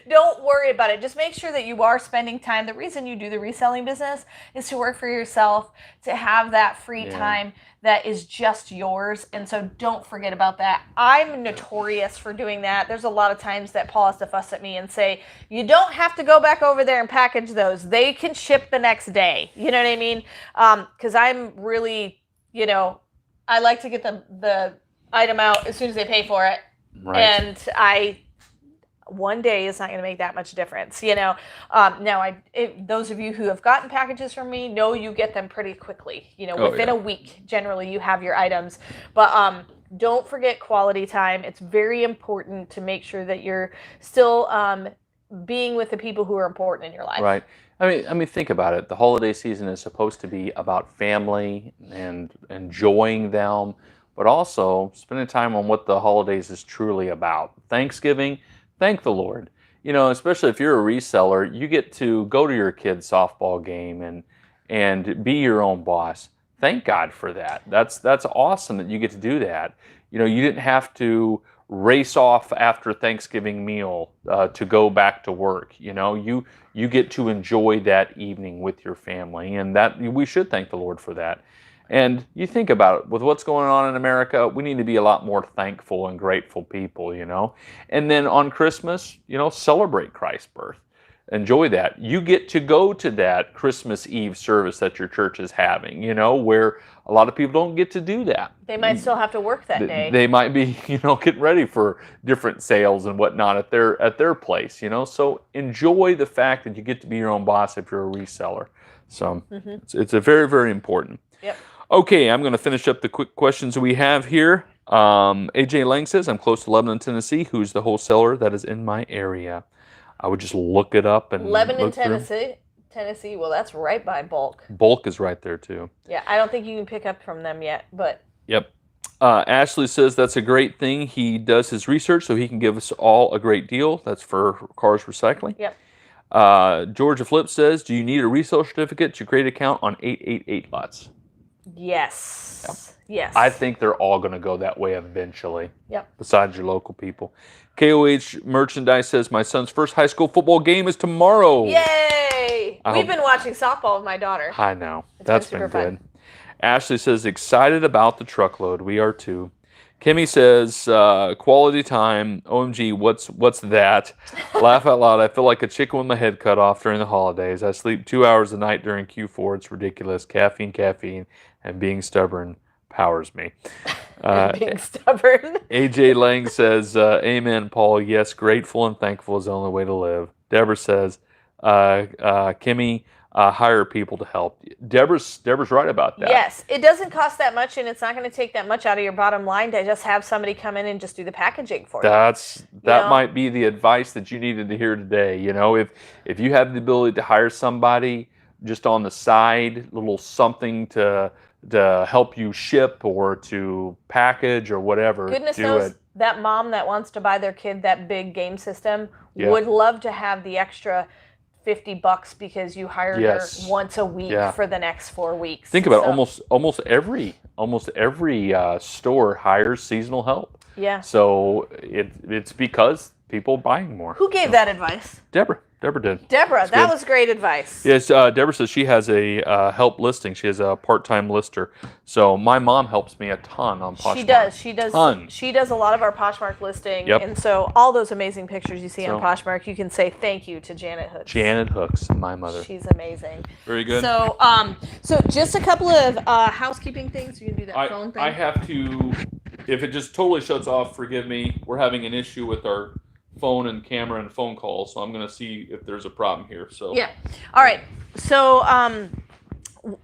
don't worry about it. Just make sure that you are spending time. The reason you do the reselling business is to work for yourself, to have that free time that is just yours. And so don't forget about that. I'm notorious for doing that. There's a lot of times that Paul has to fuss at me and say, you don't have to go back over there and package those. They can ship the next day. You know what I mean? Because I'm really, I like to get the item out as soon as they pay for it. Right. And one day is not going to make that much difference, Now, those of you who have gotten packages from me know you get them pretty quickly. Within a week, generally, you have your items. But don't forget quality time. It's very important to make sure that you're still being with the people who are important in your life. Right. I mean, think about it. The holiday season is supposed to be about family and enjoying them, but also spending time on what the holidays is truly about. Thanksgiving, thank the Lord. Especially if you're a reseller, you get to go to your kid's softball game and be your own boss. Thank God for that. That's awesome that you get to do that. You didn't have to race off after Thanksgiving meal to go back to work. You get to enjoy that evening with your family, and that we should thank the Lord for that. And you think about it, with what's going on in America, we need to be a lot more thankful and grateful people, And then on Christmas, celebrate Christ's birth. Enjoy that. You get to go to that Christmas Eve service that your church is having, where a lot of people don't get to do that. They might still have to work that day. They might be, getting ready for different sales and whatnot at their place, So enjoy the fact that you get to be your own boss if you're a reseller. So it's a very, very important. Yep. Okay, I'm going to finish up the quick questions we have here. AJ Lang says, I'm close to Lebanon, Tennessee. Who's the wholesaler that is in my area? I would just look it up and Lebanon, Tennessee. Well, that's right by Bulk. Bulk is right there too. Yeah, I don't think you can pick up from them yet, but. Yep. Ashley says that's a great thing. He does his research so he can give us all a great deal. That's for Karz Recycling. Yep. Georgia Flip says, do you need a resale certificate to create an account on 888 lots? Yes. Yep. Yes. I think they're all going to go that way eventually. Yep. Besides your local people. KOH Merchandise says, my son's first high school football game is tomorrow. Yay! We've been watching softball with my daughter. I know. That's been super good. fun. Ashley says, excited about the truckload. We are too. Kimmy says, quality time. OMG, what's that? Laugh out loud. I feel like a chicken with my head cut off during the holidays. I sleep 2 hours a night during Q4. It's ridiculous. Caffeine, and being stubborn powers me. Being stubborn. AJ Lang says, amen, Paul. Yes, grateful and thankful is the only way to live. Deborah says, Kimmy, hire people to help. Deborah's right about that. Yes, it doesn't cost that much, and it's not going to take that much out of your bottom line to just have somebody come in and just do the packaging for you. That might be the advice that you needed to hear today. If you have the ability to hire somebody just on the side, little something to help you ship or to package or whatever. Goodness knows that mom that wants to buy their kid that big game system would love to have the extra $50 because you hired her once a week for the next 4 weeks. Think about it, almost every store hires seasonal help. Yeah. So it's because people buying more. Who gave that advice? Deborah did. Deborah, that was great advice. Yes, Deborah says she has a help listing. She has a part-time lister. So my mom helps me a ton on Poshmark. She does. Ton. She does a lot of our Poshmark listing. Yep. And so all those amazing pictures you see on Poshmark, you can say thank you to Janet Hooks. Janet Hooks, my mother. She's amazing. Very good. So so just a couple of housekeeping things. You can do that phone thing. I have to, if it just totally shuts off, forgive me. We're having an issue with our phone and camera and phone calls, so I'm going to see if there's a problem here. So yeah. All right. So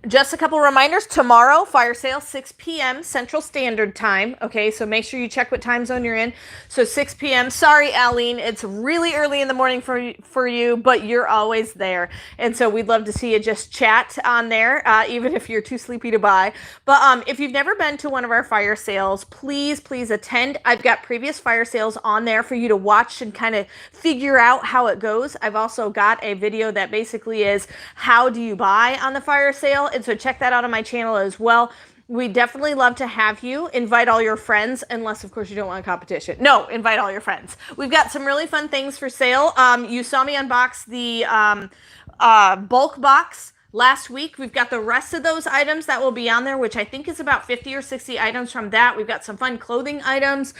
Just a couple reminders. Tomorrow, fire sale, 6 p.m. Central Standard Time. Okay, so make sure you check what time zone you're in. So 6 p.m. Sorry, Aline, it's really early in the morning for you, but you're always there. And so we'd love to see you just chat on there, even if you're too sleepy to buy. But if you've never been to one of our fire sales, please attend. I've got previous fire sales on there for you to watch and kind of figure out how it goes. I've also got a video that basically is how do you buy on the fire sale, and so check that out on my channel as well. We definitely love to have you. Invite all your friends, unless of course you don't want competition. No, invite all your friends. We've got some really fun things for sale. You saw me unbox the bulk box last week. We've got the rest of those items that will be on there, which I think is about 50 or 60 items from that. We've got some fun clothing items.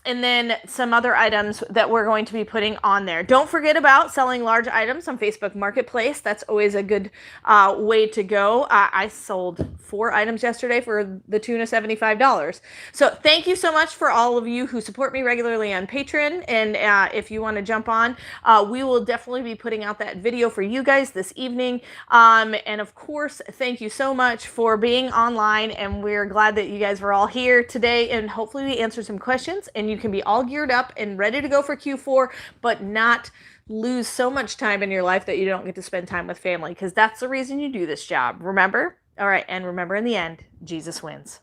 And then some other items that we're going to be putting on there. Don't forget about selling large items on Facebook Marketplace. That's always a good way to go. I sold 4 items yesterday for the tune of $75. So thank you so much for all of you who support me regularly on Patreon. And if you want to jump on, we will definitely be putting out that video for you guys this evening. And of course, thank you so much for being online. And we're glad that you guys were all here today. And hopefully we answered some questions and you can be all geared up and ready to go for Q4, but not lose so much time in your life that you don't get to spend time with family, because that's the reason you do this job. Remember? All right. And remember, in the end, Jesus wins.